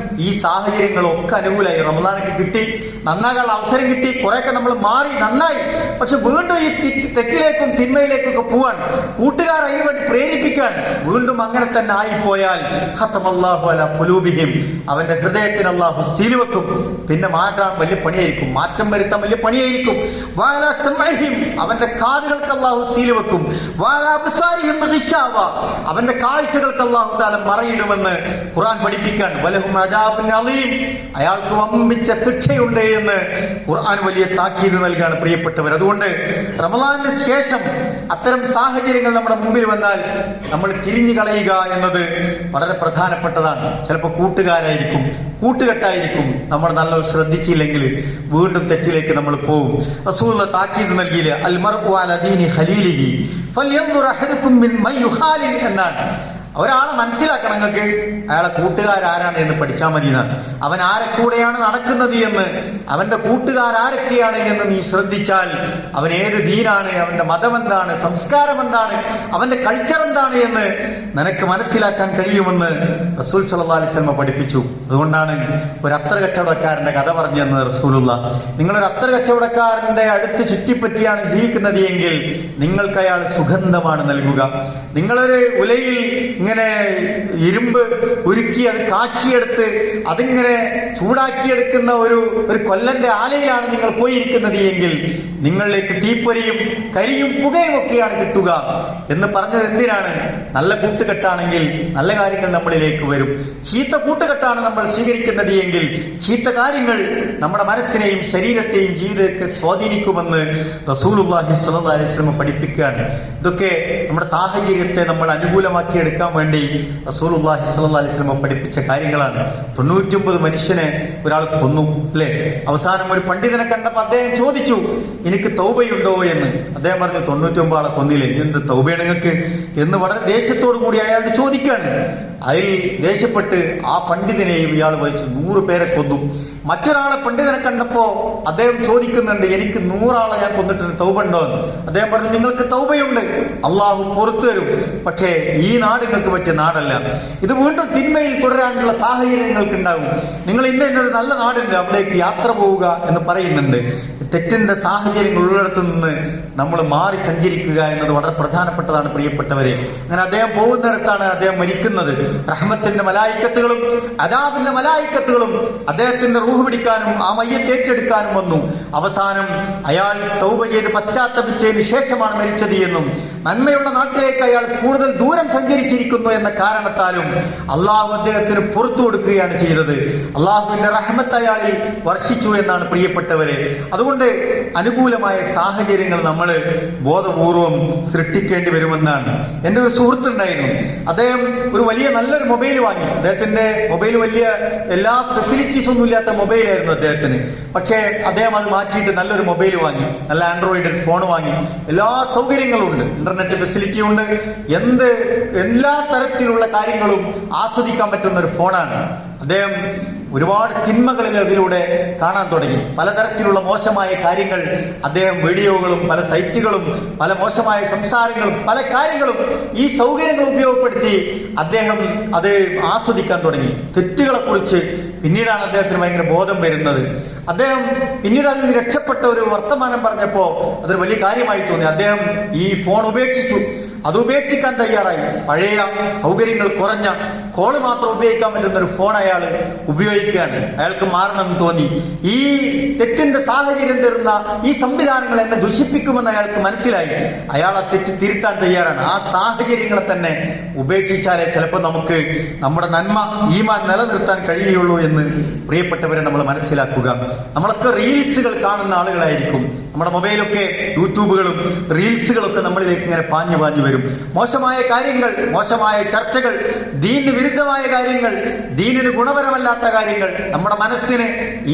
ഈ സാഹചര്യങ്ങളൊക്കെ അനുകൂലമായി. റമദാനൊക്കെ കിട്ടി, നന്നാകാനുള്ള അവസരം കിട്ടി, കുറെയൊക്കെ നമ്മൾ മാറി നന്നായി. പക്ഷെ വീണ്ടും ഈ തെറ്റിലേക്കും തിന്മയിലേക്കൊക്കെ പോവാൻ കൂട്ടുകാർ അതിനുവേണ്ടി പ്രേരിപ്പിക്കാൻ വീണ്ടും അങ്ങനെ തന്നെ ആയിപ്പോയാൽ ഖതമല്ലാഹു അലാ ഖുലൂബിഹിം, അവന്റെ ഹൃദയത്തിന് അല്ലാഹു സീൽ വെക്കും. പിന്നെ മാറ്റാൻ വലിയ പണിയായിരിക്കും, മാറ്റം വരുത്താൻ വലിയ പണിയായിരിക്കും. വഅലാ സമഇഹിം, അവന്റെ കാതുകൾക്ക് അല്ലാഹു സീൽ വെക്കും. വഅലാ അബ്സാരിഹിം ഗിശാവ, അവന്റെ കാഴ്ചകൾക്ക് അല്ലാഹു തആല മറയിടുമെന്ന് ഖുർആൻ പഠിപ്പിക്കാൻ. വലഹും അദാബുൻ അളീം, അയാൾക്ക് വമ്പിച്ച ശിക്ഷയുണ്ട് എന്ന് ഖുർആൻ വലിയ താക്കീത് നൽകാണ് പ്രിയപ്പെട്ടവർ. അതുകൊണ്ട് റമളാനിന് ശേഷം അത്തരം സാഹചര്യങ്ങൾ നമ്മുടെ മുമ്പിൽ വന്നാൽ നമ്മൾ തിരിഞ്ഞു കളയുക എന്നത് വളരെ പ്രധാനപ്പെട്ടതാണ്. ചിലപ്പോൾ കൂട്ടുകാരായിരിക്കും, കൂട്ടുകെട്ടായിരിക്കും, നമ്മൾ നല്ല ശ്രദ്ധിച്ചില്ലെങ്കിൽ വീണ്ടും തെറ്റിലേക്ക് നമ്മൾ പോകും. റസൂലുള്ളാഹി താക്കീത് നൽകിയില്ലേ, അൽ മർഉ അലാ ദീനി ഖലീലിഹി ഫൽയൻദുർ അഹദുകും മിൻ മൻ യുഖാലിൽ എന്നാണ്. ഒരാളെ മനസ്സിലാക്കണം, നിങ്ങൾക്ക് അയാളെ കൂട്ടുകാരാരാണ് എന്ന് പഠിച്ചാൽ മതി എന്നാണ്. അവൻ ആരെ കൂടെയാണ് നടക്കുന്നത് എന്ന്, അവന്റെ കൂട്ടുകാരൊക്കെയാണ് എന്ന് നീ ശ്രദ്ധിച്ചാൽ അവൻ ഏത് ദീനാണ്, അവന്റെ മതം എന്താണ്, സംസ്കാരം എന്താണ്, അവന്റെ കൾച്ചർ എന്താണ് എന്ന് നിനക്ക് മനസ്സിലാക്കാൻ കഴിയുമെന്ന് റസൂൽ സല്ലല്ലാഹു അലൈഹി വസല്ലം പഠിപ്പിച്ചു. അതുകൊണ്ടാണ് ഒരു അത്തർ കച്ചവടക്കാരന്റെ കഥ പറഞ്ഞു തന്നത് റസൂലുള്ളാഹി. നിങ്ങളൊരു അത്തർ കച്ചവടക്കാരന്റെ അടുത്ത് ചുറ്റിപ്പറ്റിയാണ് ജീവിക്കുന്നത് എങ്കിൽ നിങ്ങൾക്ക് അയാൾ സുഗന്ധമാണ് നൽകുക. നിങ്ങളൊരു ഉലയിൽ ഇങ്ങനെ ഇരുമ്പ് ഉരുക്കി അത് കാച്ചിയെടുത്ത് അതിങ്ങനെ ചൂടാക്കിയെടുക്കുന്ന ഒരു കൊല്ലന്റെ ആലയിലാണ് നിങ്ങൾ പോയിരിക്കുന്നത് എങ്കിൽ നിങ്ങളിലേക്ക് തീപ്പൊരിയും കരിയും പുകയും ഒക്കെയാണ് കിട്ടുക എന്ന് പറഞ്ഞത് എന്തിനാണ്? നല്ല കൂട്ടുകെട്ടാണെങ്കിൽ നല്ല കാര്യങ്ങൾ നമ്മളിലേക്ക് വരും. ചീത്ത കൂട്ടുകെട്ടാണ് നമ്മൾ സ്വീകരിക്കുന്നത് എങ്കിൽ ചീത്ത കാര്യങ്ങൾ നമ്മുടെ മനസ്സിനെയും ശരീരത്തെയും ജീവിതത്തെ സ്വാധീനിക്കുമെന്ന് റസൂലുള്ളാഹി സ്വല്ലല്ലാഹു അലൈഹി വസല്ലം പഠിപ്പിക്കുകയാണ്. ഇതൊക്കെ നമ്മുടെ സാഹചര്യത്തെ നമ്മൾ അനുകൂലമാക്കിയെടുക്കാൻ വേണ്ടി റസൂലുള്ളാഹി സ്വല്ലല്ലാഹു അലൈഹി വസല്ലം പഠിപ്പിച്ച കാര്യങ്ങളാണ്. 99 മനുഷ്യനെ ഒരാൾ കൊന്നു, അല്ലെ? അവസാനം ഒരു പണ്ഡിതനെ കണ്ടപ്പോൾ അദ്ദേഹം ചോദിച്ചു, എനിക്ക് തൗബയുണ്ടോ എന്ന്. അദ്ദേഹം പറഞ്ഞു, 99 ആളെ കൊന്നില്ലേ, എന്ത് തൗബയാണ് നിങ്ങൾക്ക് എന്ന് വളരെ ദേഷ്യത്തോടു കൂടി അയാളോട് ചോദിക്കാണ്. അതിൽ ദേഷ്യപ്പെട്ട് ആ പണ്ഡിതനെയും ഇയാൾ വഹിച്ചു 100 പേരെ കൊന്നു. മറ്റൊരാളെ പണ്ഡിതനെ കണ്ടപ്പോ അദ്ദേഹം ചോദിക്കുന്നുണ്ട്, എനിക്ക് 100 ആളെ ഞാൻ കൊന്നിട്ടുണ്ട്, തൗബുണ്ടോ എന്ന്. അദ്ദേഹം പറഞ്ഞു, നിങ്ങൾക്ക് തൗബയുണ്ട്, അള്ളാഹു പുറത്തു തരും, പക്ഷേ ഈ നാട് നിങ്ങൾക്ക് പറ്റിയ നാടല്ല. ഇത് വീണ്ടും തിന്മയിൽ തുടരാനുള്ള സാഹചര്യങ്ങൾക്ക് ഉണ്ടാകും. നിങ്ങൾ ഇന്നൊരു നല്ല നാടുണ്ട്, അവിടേക്ക് യാത്ര പോവുക എന്ന് പറയുന്നുണ്ട്. തെറ്റിന്റെ സാഹചര്യങ്ങൾ ഉള്ളിടത്ത് നിന്ന് നമ്മൾ മാറി സഞ്ചരിക്കുക എന്നത് വളരെ പ്രധാനപ്പെട്ടതാണ് പ്രിയപ്പെട്ടവരെ. അങ്ങനെ അദ്ദേഹം പോകുന്നിടത്താണ് അദ്ദേഹം മരിക്കുന്നത്. റഹ്മത്തിന്റെ മലായിക്കത്തുകളും അദാബിന്റെ മലായിക്കത്തുകളും അദ്ദേഹത്തിന്റെ റൂഹ് പിടിക്കാനും ആ മയ്യത്ത് ഏറ്റെടുക്കാനും വന്നു. അവസാനം അയാൾ തൗബ ചെയ്ത് പശ്ചാത്തപിച്ചതിന് ശേഷമാണ് മരിച്ചത് എന്നും നന്മയുള്ള നാട്ടിലേക്ക് അയാൾ കൂടുതൽ ദൂരം സഞ്ചരിച്ചിരിക്കുന്നു എന്ന കാരണത്താലും അള്ളാഹു അദ്ദേഹത്തിന് പുറത്തു കൊടുക്കുകയാണ് ചെയ്തത്. അള്ളാഹുവിന്റെ റഹ്മത്ത് അയാളിൽ വർഷിച്ചു എന്നാണ് പ്രിയപ്പെട്ടവരെ. അതുകൊണ്ട് അനുകൂലമായ സാഹചര്യങ്ങൾ നമ്മൾ ബോധപൂർവം സൃഷ്ടിക്കേണ്ടി വരുമെന്നാണ്. എന്റെ ഒരു സുഹൃത്തുണ്ടായിരുന്നു, അദ്ദേഹം ഒരു വലിയ നല്ലൊരു മൊബൈൽ വാങ്ങി. അദ്ദേഹത്തിന്റെ മൊബൈൽ വലിയ എല്ലാ ഫെസിലിറ്റീസ് ഒന്നും ഇല്ലാത്ത മൊബൈലായിരുന്നു അദ്ദേഹത്തിന്. പക്ഷേ അദ്ദേഹം അത് മാറ്റിയിട്ട് നല്ലൊരു മൊബൈൽ വാങ്ങി, നല്ല ആൻഡ്രോയിഡ് ഫോൺ വാങ്ങി. എല്ലാ സൗകര്യങ്ങളും ഉണ്ട്, ഇന്റർനെറ്റ് ഫെസിലിറ്റി ഉണ്ട്, എല്ലാ തരത്തിലുള്ള കാര്യങ്ങളും ആസ്വദിക്കാൻ പറ്റുന്ന ഒരു ഫോണാണ്. അദ്ദേഹം ഒരുപാട് തിന്മകളിൽ അതിലൂടെ കാണാൻ തുടങ്ങി. പലതരത്തിലുള്ള മോശമായ കാര്യങ്ങൾ അദ്ദേഹം വീഡിയോകളും പല സൈറ്റുകളും പല മോശമായ സംസാരങ്ങളും പല കാര്യങ്ങളും ഈ സൗകര്യങ്ങൾ ഉപയോഗപ്പെടുത്തി അദ്ദേഹം അത് ആസ്വദിക്കാൻ തുടങ്ങി. തെറ്റുകളെ കുറിച്ച് പിന്നീടാണ് അദ്ദേഹത്തിന് ഭയങ്കര ബോധം വരുന്നത്. അദ്ദേഹം പിന്നീട് അതിൽ രക്ഷപ്പെട്ട ഒരു വർത്തമാനം പറഞ്ഞപ്പോ അതൊരു വലിയ കാര്യമായി തോന്നി. അദ്ദേഹം ഈ ഫോൺ ഉപേക്ഷിച്ചു. അത് ഉപേക്ഷിക്കാൻ തയ്യാറായി. പഴയ സൗകര്യങ്ങൾ കുറഞ്ഞ കോള് മാത്രം ഉപയോഗിക്കാൻ പറ്റുന്ന ഒരു ഫോൺ അയാൾ ഉപയോഗിക്കുകയാണ്. അയാൾക്ക് മാറണമെന്ന് തോന്നി. ഈ തെറ്റിന്റെ സാഹചര്യം തരുന്ന ഈ സംവിധാനങ്ങൾ എന്നെ ദുഷിപ്പിക്കുമെന്ന് അയാൾക്ക് മനസ്സിലായി. അയാൾ ആ തെറ്റ് തിരുത്താൻ തയ്യാറാണ്. ആ സാഹചര്യങ്ങളെ തന്നെ ഉപേക്ഷിച്ചാലേ ചിലപ്പോൾ നമുക്ക് നമ്മുടെ നന്മ ഈമാൻ നിലനിർത്താൻ കഴിയുള്ളൂ എന്ന് പ്രിയപ്പെട്ടവരെ നമ്മൾ മനസ്സിലാക്കുക. നമ്മളൊക്കെ റീൽസുകൾ കാണുന്ന ആളുകളായിരിക്കും. നമ്മുടെ മൊബൈലൊക്കെ യൂട്യൂബുകളും റീൽസുകളൊക്കെ നമ്മളിലേക്ക് ഇങ്ങനെ പാഞ്ഞു പാഞ്ഞു വരും. മോശമായ കാര്യങ്ങൾ, മോശമായ ചർച്ചകൾ, ദീനിന് വിരുദ്ധമായ കാര്യങ്ങൾ, ദീനിന് ഗുണപരമല്ലാത്ത കാര്യങ്ങൾ, നമ്മുടെ മനസ്സിന്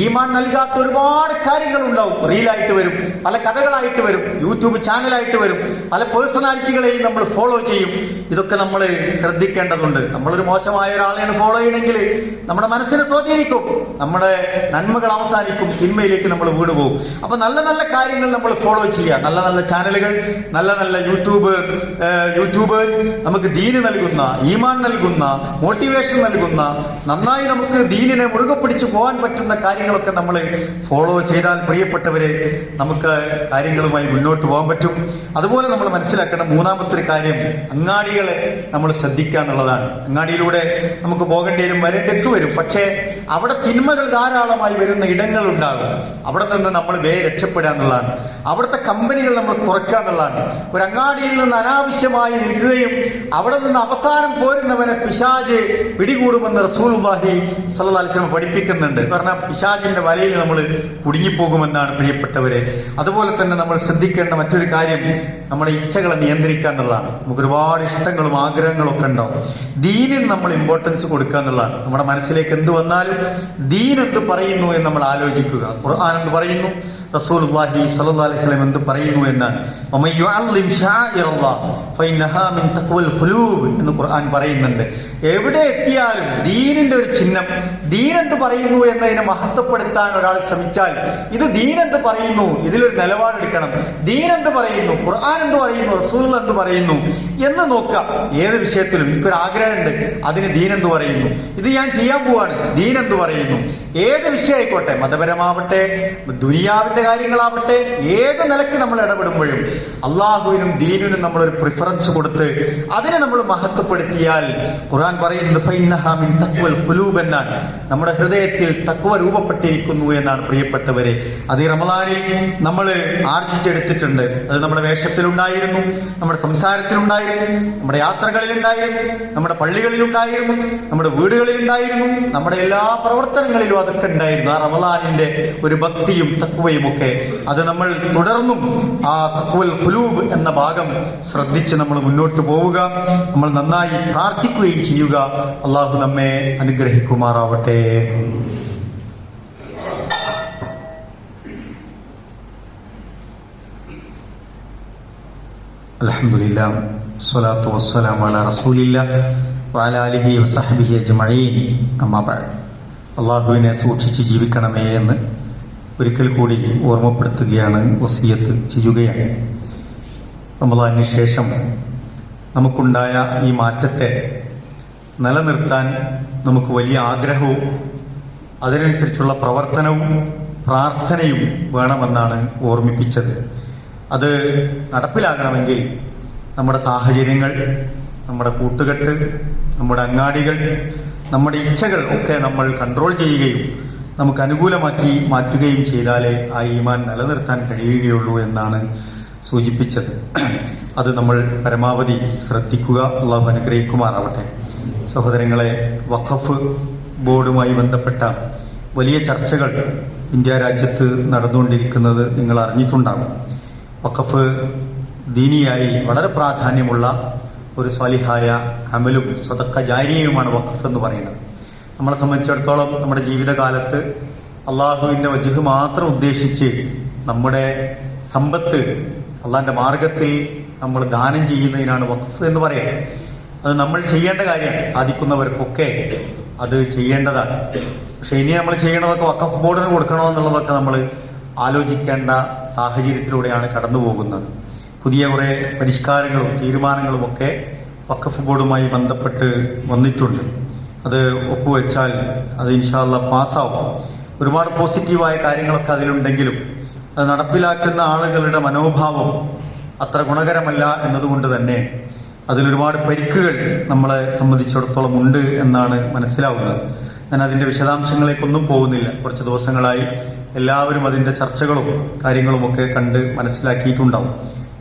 ഈമാൻ നൽകാത്ത ഒരുപാട് കാര്യങ്ങൾ ഉണ്ടാവും. റീലായിട്ട് വരും, പല കഥകളായിട്ട് വരും, യൂട്യൂബ് ചാനലായിട്ട് വരും, പല പേഴ്സണാലിറ്റികളെയും നമ്മൾ ഫോളോ ചെയ്യും. ഇതൊക്കെ നമ്മൾ ശ്രദ്ധിക്കേണ്ടതുണ്ട്. നമ്മളൊരു മോശമായ ഒരാളെയാണ് ഫോളോ ചെയ്യണമെങ്കിൽ നമ്മുടെ മനസ്സിനെ സ്വാധീനിക്കും, നമ്മുടെ നന്മകൾ അവസാനിക്കും, തിന്മയിലേക്ക് നമ്മൾ വീണുപോകും. അപ്പൊ നല്ല നല്ല കാര്യങ്ങൾ നമ്മൾ ഫോളോ ചെയ്യുക. നല്ല നല്ല ചാനലുകൾ, നല്ല നല്ല യൂട്യൂബേഴ്സ് നമുക്ക് ദീന് നൽകുന്ന, ഈമാൻ നൽകുന്ന, മോട്ടിവേഷൻ നൽകുന്ന, നന്നായി നമുക്ക് ദീനിനെ മുറുകെ പിടിച്ചു പോകാൻ പറ്റുന്ന കാര്യങ്ങളൊക്കെ നമ്മൾ ഫോളോ ചെയ്താൽ പ്രിയപ്പെട്ടവരെ നമുക്ക് കാര്യങ്ങളുമായി മുന്നോട്ട് പോകാൻ പറ്റും. അതുപോലെ നമ്മൾ മനസ്സിലാക്കേണ്ട മൂന്നാമത്തെ ഒരു കാര്യം, അങ്ങാടികളെ നമ്മൾ ശ്രദ്ധിക്കുക എന്നുള്ളതാണ്. അങ്ങാടിയിലൂടെ നമുക്ക് പോകേണ്ടി വരും, വരേണ്ടൊക്കെ വരും. പക്ഷേ അവിടെ തിന്മകൾ ധാരാളമായി വരുന്ന ഇടങ്ങളുണ്ടാകും. അവിടെ നിന്ന് നമ്മൾ രക്ഷപ്പെടുക എന്നുള്ളതാണ്. അവിടുത്തെ കമ്പനികൾ നമ്മൾ കുറയ്ക്കുക എന്നുള്ളതാണ്. ഒരു അങ്ങാടിയിൽ നിന്ന് അനാവശ്യമായി നിൽക്കുകയും അവിടെ നിന്ന് അവസാനം പോരുന്നവനെ പിശാച് പിടികൂടുമെന്ന് റസൂലുള്ളാഹി സ്വല്ലല്ലാഹു അലൈഹി വസല്ലം പഠിപ്പിക്കുന്നുണ്ട്. കാരണം പിശാചിന്റെ വലയിൽ നമ്മൾ കുടുങ്ങിപ്പോകുമെന്നാണ് പ്രിയപ്പെട്ടവരെ. അതുപോലെ തന്നെ നമ്മൾ ശ്രദ്ധിക്കേണ്ട മറ്റൊരു കാര്യം നമ്മുടെ ഇച്ഛകളെ നിയന്ത്രിക്കുക എന്നുള്ളതാണ്. നമുക്ക് ഒരുപാട് ഇഷ്ടങ്ങളും ആഗ്രഹങ്ങളും ഒക്കെ ഉണ്ടാവും. ദീനിന് നമ്മൾ ഇമ്പോർട്ടൻസ് കൊടുക്കുക എന്നുള്ളതാണ്. നമ്മുടെ മനസ്സിലേക്ക് എന്ത് വന്നാലും ദീൻ എന്ത് പറയുന്നു എന്ന് നമ്മൾ ആലോചിക്കുക. ഖുർആൻ എന്ത് പറയുന്നു, റസൂലുള്ളാഹി സ്വല്ലല്ലാഹു അലൈഹി വസല്ലം എന്ത് പറയുന്നു എന്നാണ്. എന്ന് ഖുർആൻ പറയുന്നുണ്ട്. എവിടെ എത്തിയാലും ദീനിന്റെ ഒരു ചിഹ്നം, ദീനെന്ത് പറയുന്നു എന്നതിനെ മഹത്വപ്പെടുത്താൻ ഒരാൾ ശ്രമിച്ചാൽ ഇത് ദീനെന്ത് പറയുന്നു, ഇതിലൊരു നിലപാടെടുക്കണം. ദീനെന്ത് പറയുന്നു, ഖുർആൻ എന്ത് പറയുന്നു, റസൂൽ എന്ത് പറയുന്നു എന്ന് നോക്കാം. ഏത് വിഷയത്തിലും എനിക്കൊരു ആഗ്രഹമുണ്ട്, അതിന് ദീനെന്ത് പറയുന്നു, ഇത് ഞാൻ ചെയ്യാൻ പോവാണ്, ദീനെന്ത് പറയുന്നു. ഏത് വിഷയമായിക്കോട്ടെ, മതപരമാവട്ടെ, ദുനിയാവിന്റെ കാര്യങ്ങളാവട്ടെ, ഏത് നിലയ്ക്ക് നമ്മൾ ഇടപെടുമ്പോഴും അള്ളാഹുവിനും ദീനിനും നമ്മളൊരു പ്രിഫറൻസ് കൊടുത്ത് അതിനെ നമ്മൾ മഹത്വപ്പെടുത്തിയാൽ ഖുർആൻ പറയുന്നത് ഫഇന്നഹാ മിൻ തഖ്വൽ ഖുലൂബ് എന്നാണ്. നമ്മുടെ ഹൃദയത്തിൽ തഖ്വ രൂപപ്പെട്ടിരിക്കുന്നു എന്നാണ് പ്രിയപ്പെട്ടവരെ. അത് ഈ റമളാനിൽ നമ്മൾ ആർജിച്ചെടുത്തിട്ടുണ്ട്. അത് നമ്മുടെ വേഷത്തിലുണ്ടായിരുന്നു, നമ്മുടെ സംസാരത്തിലുണ്ടായിരുന്നു, നമ്മുടെ യാത്രകളിലുണ്ടായിരുന്നു, നമ്മുടെ പള്ളികളിലുണ്ടായിരുന്നു, നമ്മുടെ വീടുകളിലുണ്ടായിരുന്നു, നമ്മുടെ എല്ലാ പ്രവർത്തനങ്ങളിലും അതൊക്കെ ഉണ്ടായിരുന്നു. ആ റമളാനിന്റെ ഒരു ഭക്തിയും തഖ്വയും ഒക്കെ അത് നമ്മൾ തുടർന്നും ആ തഖ്വൽ ഖുലൂബ് എന്ന ഭാഗം ശ്രദ്ധിച്ച് നമ്മൾ മുന്നോട്ട് പോവുക. നമ്മൾ നന്നായി പ്രാർത്ഥിക്കുകയും ചെയ്യുക. അള്ളാഹു നമ്മെ അനുഗ്രഹിക്കുമാറാവട്ടെ. അൽഹംദുലില്ലാഹ് സ്വലാത്തു വസ്സലാമു അലാ റസൂലില്ലാഹ് വഅലാ ആലിഹി വസഹ്ബിഹി അജ്മഈൻ. അമ്മാ ബഅദ്. അള്ളാഹുവിനെ സൂക്ഷിച്ച് ജീവിക്കണമേ എന്ന് ഒരിക്കൽ കൂടി ഓർമ്മപ്പെടുത്തുകയാണ്, വസിയത്ത് ചെയ്യുകയാണ്. റമളാനിന് ശേഷം നമുക്കുണ്ടായ ഈ മാറ്റത്തെ നിലനിർത്താൻ നമുക്ക് വലിയ ആഗ്രഹവും അതിനനുസരിച്ചുള്ള പ്രവർത്തനവും പ്രാർത്ഥനയും വേണമെന്നാണ് ഓർമ്മിപ്പിച്ചത്. അത് നടപ്പിലാകണമെങ്കിൽ നമ്മുടെ സാഹചര്യങ്ങൾ, നമ്മുടെ കൂട്ടുകെട്ട്, നമ്മുടെ അങ്ങാടികൾ, നമ്മുടെ ഇച്ഛകൾ ഒക്കെ നമ്മൾ കൺട്രോൾ ചെയ്യുകയും നമുക്ക് അനുകൂലമാക്കി മാറ്റുകയും ചെയ്താലേ ആ ഈമാൻ നിലനിർത്താൻ കഴിയുകയുള്ളൂ എന്നാണ് സൂചിപ്പിച്ചത്. അത് നമ്മൾ പരമാവധി ശ്രദ്ധിക്കുക. അള്ളാഹു അനുഗ്രഹിക്കുമാറാവട്ടെ. സഹോദരങ്ങളെ, വഖഫ് ബോർഡുമായി ബന്ധപ്പെട്ട വലിയ ചർച്ചകൾ ഇന്ത്യ രാജ്യത്ത് നടന്നുകൊണ്ടിരിക്കുന്നത് നിങ്ങൾ അറിഞ്ഞിട്ടുണ്ടാകും. വഖഫ് ദീനിയായി വളരെ പ്രാധാന്യമുള്ള ഒരു സ്വാലിഹായ അമലും സദഖ ജാരിയയുമാണ് വഖഫ് എന്ന് പറയുന്നത്. നമ്മളെ സംബന്ധിച്ചിടത്തോളം നമ്മുടെ ജീവിതകാലത്ത് അള്ളാഹുവിന്റെ വജ്ഹ് മാത്രം ഉദ്ദേശിച്ച് നമ്മുടെ സമ്പത്ത് അള്ളാഹിന്റെ മാർഗത്തിൽ നമ്മൾ ദാനം ചെയ്യുന്നതിനാണ് വഖഫ് എന്ന് പറയുന്നത്. അത് നമ്മൾ ചെയ്യേണ്ട കാര്യമാണ്. സാധിക്കുന്നവർക്കൊക്കെ അത് ചെയ്യേണ്ടതാണ്. പക്ഷെ ഇനി നമ്മൾ ചെയ്യണതൊക്കെ വഖഫ് ബോർഡിന് കൊടുക്കണോ എന്നുള്ളതൊക്കെ നമ്മൾ ആലോചിക്കേണ്ട സാഹചര്യത്തിലൂടെയാണ് കടന്നു പോകുന്നത്. പുതിയ കുറെ പരിഷ്കാരങ്ങളും തീരുമാനങ്ങളും ഒക്കെ വഖഫ് ബോർഡുമായി ബന്ധപ്പെട്ട് വന്നിട്ടുണ്ട്. അത് ഒപ്പുവെച്ചാൽ അത് ഇൻഷാ അല്ലാഹ് പാസ്സാവും. ഒരുപാട് പോസിറ്റീവായ കാര്യങ്ങളൊക്കെ അതിലുണ്ടെങ്കിലും അത് നടപ്പിലാക്കുന്ന ആളുകളുടെ മനോഭാവം അത്ര ഗുണകരമല്ല എന്നതുകൊണ്ട് തന്നെ അതിലൊരുപാട് പരിക്കുകൾ നമ്മളെ സംബന്ധിച്ചിടത്തോളം ഉണ്ട് എന്നാണ് മനസ്സിലാവുന്നത്. ഞാൻ അതിന്റെ വിശദാംശങ്ങളിലേക്കൊന്നും പോകുന്നില്ല. കുറച്ച് ദിവസങ്ങളായി എല്ലാവരും അതിന്റെ ചർച്ചകളും കാര്യങ്ങളുമൊക്കെ കണ്ട് മനസ്സിലാക്കിയിട്ടുണ്ടാവും.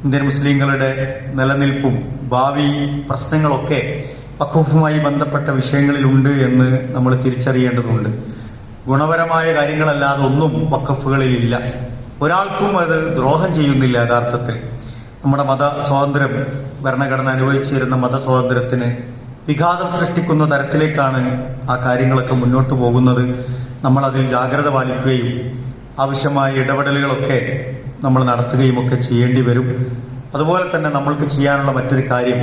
ഇന്ത്യൻ മുസ്ലിങ്ങളുടെ നിലനിൽപ്പും ഭാവി പ്രശ്നങ്ങളൊക്കെ വഖഫുമായി ബന്ധപ്പെട്ട വിഷയങ്ങളിലുണ്ട് എന്ന് നമ്മൾ തിരിച്ചറിയേണ്ടതുണ്ട്. ഗുണപരമായ കാര്യങ്ങളല്ലാതെ ഒന്നും വഖഫുകളിലില്ല. ഒരാൾക്കും അത് ദ്രോഹം ചെയ്യുന്നില്ല. യഥാർത്ഥത്തിൽ നമ്മുടെ മത സ്വാതന്ത്ര്യം, ഭരണഘടന അനുവദിച്ചിരുന്ന മതസ്വാതന്ത്ര്യത്തിന് വിഘാതം സൃഷ്ടിക്കുന്ന തരത്തിലേക്കാണ് ആ കാര്യങ്ങളൊക്കെ മുന്നോട്ട് പോകുന്നത്. നമ്മൾ അതിൽ ജാഗ്രത പാലിക്കുകയും ആവശ്യമായ ഇടപെടലുകളൊക്കെ നമ്മൾ നടത്തുകയും ഒക്കെ ചെയ്യേണ്ടി വരും. അതുപോലെ തന്നെ നമ്മൾക്ക് ചെയ്യാനുള്ള മറ്റൊരു കാര്യം,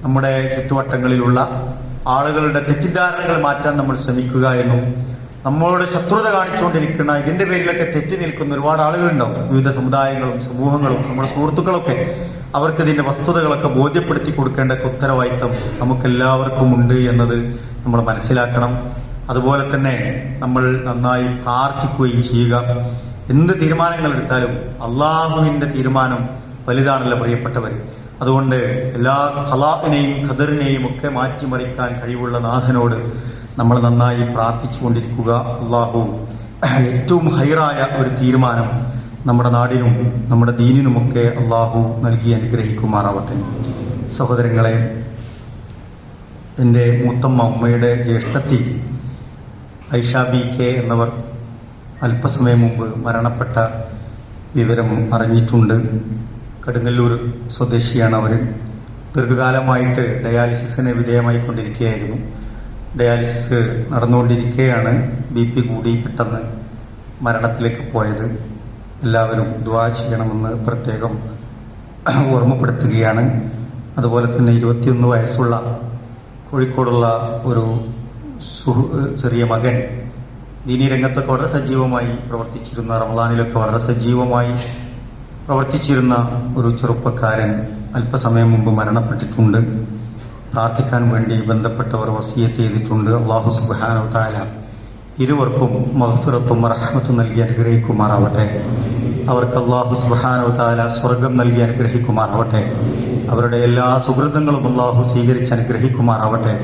നമ്മുടെ ചുറ്റുവട്ടങ്ങളിലുള്ള ആളുകളുടെ തെറ്റിദ്ധാരണകൾ മാറ്റാൻ നമ്മൾ ശ്രമിക്കുക എന്നും, നമ്മളോട് ശത്രുത കാണിച്ചുകൊണ്ടിരിക്കുന്ന ഇതിന്റെ പേരിലൊക്കെ തെറ്റി നിൽക്കുന്ന ഒരുപാട് ആളുകളുണ്ടാവും. വിവിധ സമുദായങ്ങളും സമൂഹങ്ങളും നമ്മുടെ സുഹൃത്തുക്കളൊക്കെ അവർക്ക് ഇതിന്റെ വസ്തുതകളൊക്കെ ബോധ്യപ്പെടുത്തി കൊടുക്കേണ്ട ഉത്തരവാദിത്തം നമുക്കെല്ലാവർക്കും ഉണ്ട് എന്നത് നമ്മൾ മനസ്സിലാക്കണം. അതുപോലെ തന്നെ നമ്മൾ നന്നായി പ്രാർത്ഥിക്കുകയും ചെയ്യുക. എന്ത് തീരുമാനങ്ങൾ എടുത്താലും അള്ളാഹുവിന്റെ തീരുമാനം വലുതാണല്ലോ പ്രിയപ്പെട്ടവർ. അതുകൊണ്ട് എല്ലാ ഖലാഇനെയും ഖദറിനെയും ഒക്കെ മാറ്റിമറിക്കാൻ കഴിവുള്ള നാഥനോട് നമ്മൾ നന്നായി പ്രാർത്ഥിച്ചുകൊണ്ടിരിക്കുക. അള്ളാഹു ഏറ്റവും ഹൈറായ ഒരു തീരുമാനം നമ്മുടെ നാടിനും നമ്മുടെ ദീനിനുമൊക്കെ അള്ളാഹു നൽകി അനുഗ്രഹിക്കുമാറാവട്ടെ. സഹോദരങ്ങളെ, എന്റെ മൂത്തമ്മ ഉമ്മയുടെ ജ്യേഷ്ഠത്തി ഐഷ ബി കെ എന്നവർ അല്പസമയം മുമ്പ് മരണപ്പെട്ട വിവരം അറിഞ്ഞിട്ടുണ്ട്. കടുങ്ങല്ലൂർ സ്വദേശിയാണ് അവർ. ദീർഘകാലമായിട്ട് ഡയാലിസിസിന് വിധേയമായിക്കൊണ്ടിരിക്കുകയായിരുന്നു. ഡയാലിസിസ് നടന്നുകൊണ്ടിരിക്കെയാണ് BP കൂടി പെട്ടെന്ന് മരണത്തിലേക്ക് പോയത്. എല്ലാവരും ദുആ ചെയ്യണമെന്ന് പ്രത്യേകം ഓർമ്മപ്പെടുത്തുകയാണ്. അതുപോലെ തന്നെ 21 വയസ്സുള്ള കോഴിക്കോടുള്ള ഒരു ചെറിയ മകൻ, ദീനീ രംഗത്തൊക്കെ വളരെ സജീവമായി പ്രവർത്തിച്ചിരുന്ന, റമദാനിലൊക്കെ വളരെ സജീവമായി പ്രവർത്തിച്ചിരുന്ന ഒരു ചെറുപ്പക്കാരൻ അല്പസമയം മുമ്പ് മരണപ്പെട്ടിട്ടുണ്ട്. പ്രാർത്ഥിക്കാൻ വേണ്ടി ബന്ധപ്പെട്ടവർ വസിയത്ത് ചെയ്തിട്ടുണ്ട്. അല്ലാഹു സുബ്ഹാനഹു വ തആല ഇരുവർക്കും മഗ്ഫിറത്തും റഹ്മത്തും നൽകി അനുഗ്രഹിക്കുമാറാവട്ടെ. അവർക്ക് അല്ലാഹു സുബ്ഹാനഹു വ തആല സ്വർഗം നൽകി അനുഗ്രഹിക്കുമാറാവട്ടെ. അവരുടെ എല്ലാ സുഹൃത്തുക്കളും അല്ലാഹു സ്വീകരിച്ച് അനുഗ്രഹിക്കുമാറാവട്ടെ.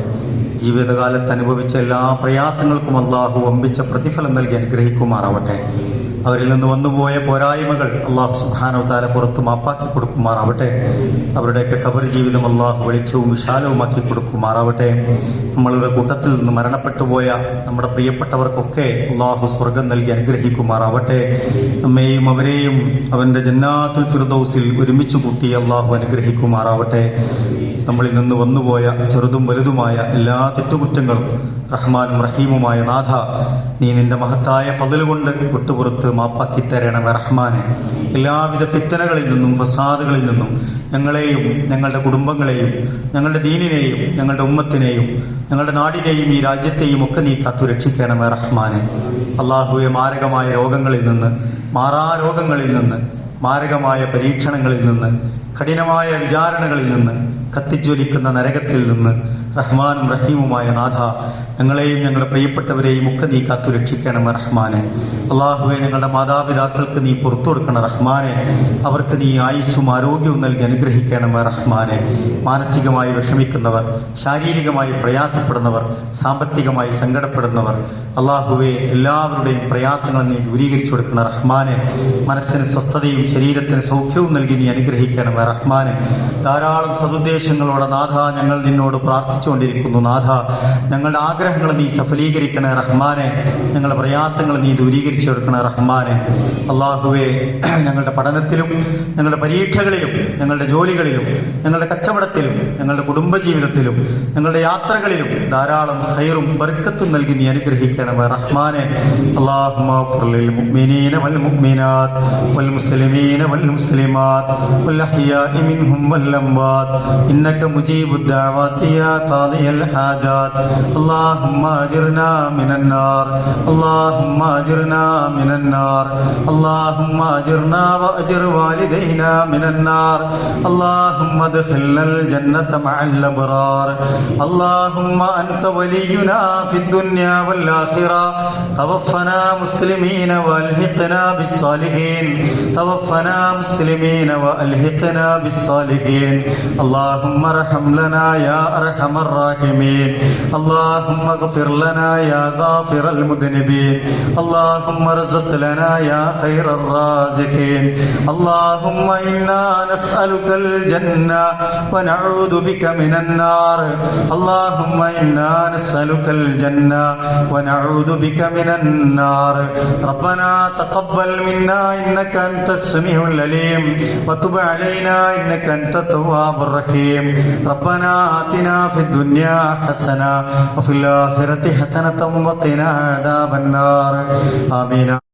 ജീവിതകാലത്ത് അനുഭവിച്ച എല്ലാ പ്രയാസങ്ങൾക്കും അല്ലാഹു വമ്പിച്ച പ്രതിഫലം നൽകി അനുഗ്രഹിക്കുമാറാവട്ടെ. അവരിൽ നിന്ന് വന്നുപോയ പോരായ്മകൾ അല്ലാഹു സുബ്ഹാനഹു വ തആല പുറത്ത് മാപ്പാക്കി കൊടുക്കുമാറാവട്ടെ. അവരുടെയൊക്കെ ഖബർ ജീവിതം അല്ലാഹു വെളിച്ചവും വിശാലവുമാക്കി കൊടുക്കുമാറാവട്ടെ. നമ്മളുടെ കൂട്ടത്തിൽ നിന്ന് മരണപ്പെട്ടു പോയ നമ്മുടെ പ്രിയപ്പെട്ടവർക്കൊക്കെ അല്ലാഹു സ്വർഗം നൽകി അനുഗ്രഹിക്കുമാറാവട്ടെ. നമ്മെയും അവരെയും അവന്റെ ജന്നാത്തുൽ ഫിർദൗസിൽ ഒരുമിച്ച് കൂട്ടി അല്ലാഹു അനുഗ്രഹിക്കുമാറാവട്ടെ. നമ്മളിൽ നിന്ന് വന്നുപോയ ചെറുതും വലുതുമായ എല്ലാ തെറ്റുകുറ്റങ്ങളും റഹ്മാനും റഹീമുമായ നാഥ, നീ നിന്റെ മഹത്തായ ഫള് കൊണ്ട് വിട്ടുപുറത്ത് മാപ്പാക്കി തരണമേ റഹ്മാനെ. എല്ലാവിധ ഫിത്നകളിൽ നിന്നും ഫസാദുകളിൽ നിന്നും ഞങ്ങളെയും ഞങ്ങളുടെ കുടുംബങ്ങളെയും ഞങ്ങളുടെ ദീനിനെയും ഞങ്ങളുടെ ഉമ്മത്തിനെയും ഞങ്ങളുടെ നാടിനെയും ഈ രാജ്യത്തെയും ഒക്കെ നീ കാത്തു രക്ഷിക്കണമേ റഹ്മാനെ. അല്ലാഹുവേ, മാരകമായ രോഗങ്ങളിൽ നിന്ന്, മാറാ രോഗങ്ങളിൽ നിന്ന്, മാരകമായ പരീക്ഷണങ്ങളിൽ നിന്ന്, കഠിനമായ വിചാരണകളിൽ നിന്ന്, കത്തിജ്വലിക്കുന്ന നരകത്തിൽ നിന്ന് റഹ്മാനും റഹീമുമായ നാഥ, ഞങ്ങളെയും ഞങ്ങളുടെ പ്രിയപ്പെട്ടവരെയും ഒക്കെ നീ കാത്തു രക്ഷിക്കണം റഹ്മാനെ. അള്ളാഹുവെ, ഞങ്ങളുടെ മാതാപിതാക്കൾക്ക് നീ പുറത്തു കൊടുക്കണം റഹ്മാനെ. അവർക്ക് നീ ആയുസ്സും ആരോഗ്യവും നൽകി അനുഗ്രഹിക്കണം റഹ്മാനെ. മാനസികമായി വിഷമിക്കുന്നവർ, ശാരീരികമായി പ്രയാസപ്പെടുന്നവർ, സാമ്പത്തികമായി സങ്കടപ്പെടുന്നവർ, അള്ളാഹുവെ, എല്ലാവരുടെയും പ്രയാസങ്ങൾ നീ ദൂരീകരിച്ചു കൊടുക്കണം റഹ്മാനെ. മനസ്സിന് സ്വസ്ഥതയും ശരീരത്തിന് സൗഖ്യവും നൽകി നീ അനുഗ്രഹിക്കണം റഹ്മാനെ. ധാരാളം സതുദ്ദേശങ്ങളോടെ നാഥ ഞങ്ങൾ നിന്നോട് പ്രാർത്ഥിച്ചുകൊണ്ടിരിക്കുന്നു. നാഥ, ഞങ്ങളുടെ ആഗ്രഹങ്ങൾ നീ സഫലീകരിക്കണേ റഹ്മാനെ. ഞങ്ങളുടെ പ്രയാസങ്ങൾ നീ ദൂരീകരിച്ചു കൊടുക്കണേ റഹ്മാനെ. അള്ളാഹുവെ, ഞങ്ങളുടെ പഠനത്തിലും ഞങ്ങളുടെ പരീക്ഷകളിലും ഞങ്ങളുടെ ജോലികളിലും ഞങ്ങളുടെ കച്ചവടത്തിലും ഞങ്ങളുടെ കുടുംബജീവിതത്തിലും ഞങ്ങളുടെ യാത്രകളിലും ധാരാളം ഖൈറും ബർക്കത്തും നൽകി നീ അനുഗ്രഹിക്കണമേ റഹ്മാനെ. അല്ലാഹുമ്മ ഗ്ഫിർ ലിൽ മുഅ്മിനീന വൽ മുഅ്മിനാത്ത് വൽ മുസ്ലിമീന വൽ മുസ്ലിമാത്ത് വൽ അഹ്യാഇ മിൻഹും വൽ അംവാത്ത് ഇന്നക മുജീബുദ് ദഅവാതി യാ ഖാദിയൽ ഹാജാത്ത്. അല്ലാഹുമ്മ അജിർനാ മിനൻ നാർ, അല്ലാഹുമ്മ അജിർനാ മിനൻ നാർ, അല്ലാഹുമ്മ അജിർനാ വഅജിർ വാലിദൈനാ മിനൻ നാർ, അല്ലാഹുമ്മ അദ്ഖിൽനൽ ജന്നത മഅൽ അബ്റാർ. അല്ലാഹുമ്മ അൻത വലിയുനാ ഫിദ് ദുനിയാ വൽ ആഖിറ. തവഫനാ മുസ്ലിമീന വഅൽഹിഖ്നാ ബിസ്സാലിഹീൻ. തവഫനാ മുസ്ലിമീന വഅൽഹിഖ്നാ ബിസ്സാലിഹീൻ. അല്ലാഹുമ്മ അർഹം ലനാ യാ അർഹമർ റാഹിമീൻ. അല്ലാഹുമ്മ اغفر لنا يا غافر المذنبين. اللهم ارزق لنا يا خير الرازقين. اللهم إنا نسألك الجنة ونعوذ بك من النار. اللهم إنا نسألك الجنة ونعوذ بك من النار. ربنا تقبل منا إنك أنت السميع العليم وتب علينا إنك أنت التواب الرحيم. ربنا آتنا في الدنيا حسنة وفي الآخرة حسنة وقنا عذاب النار. آمين.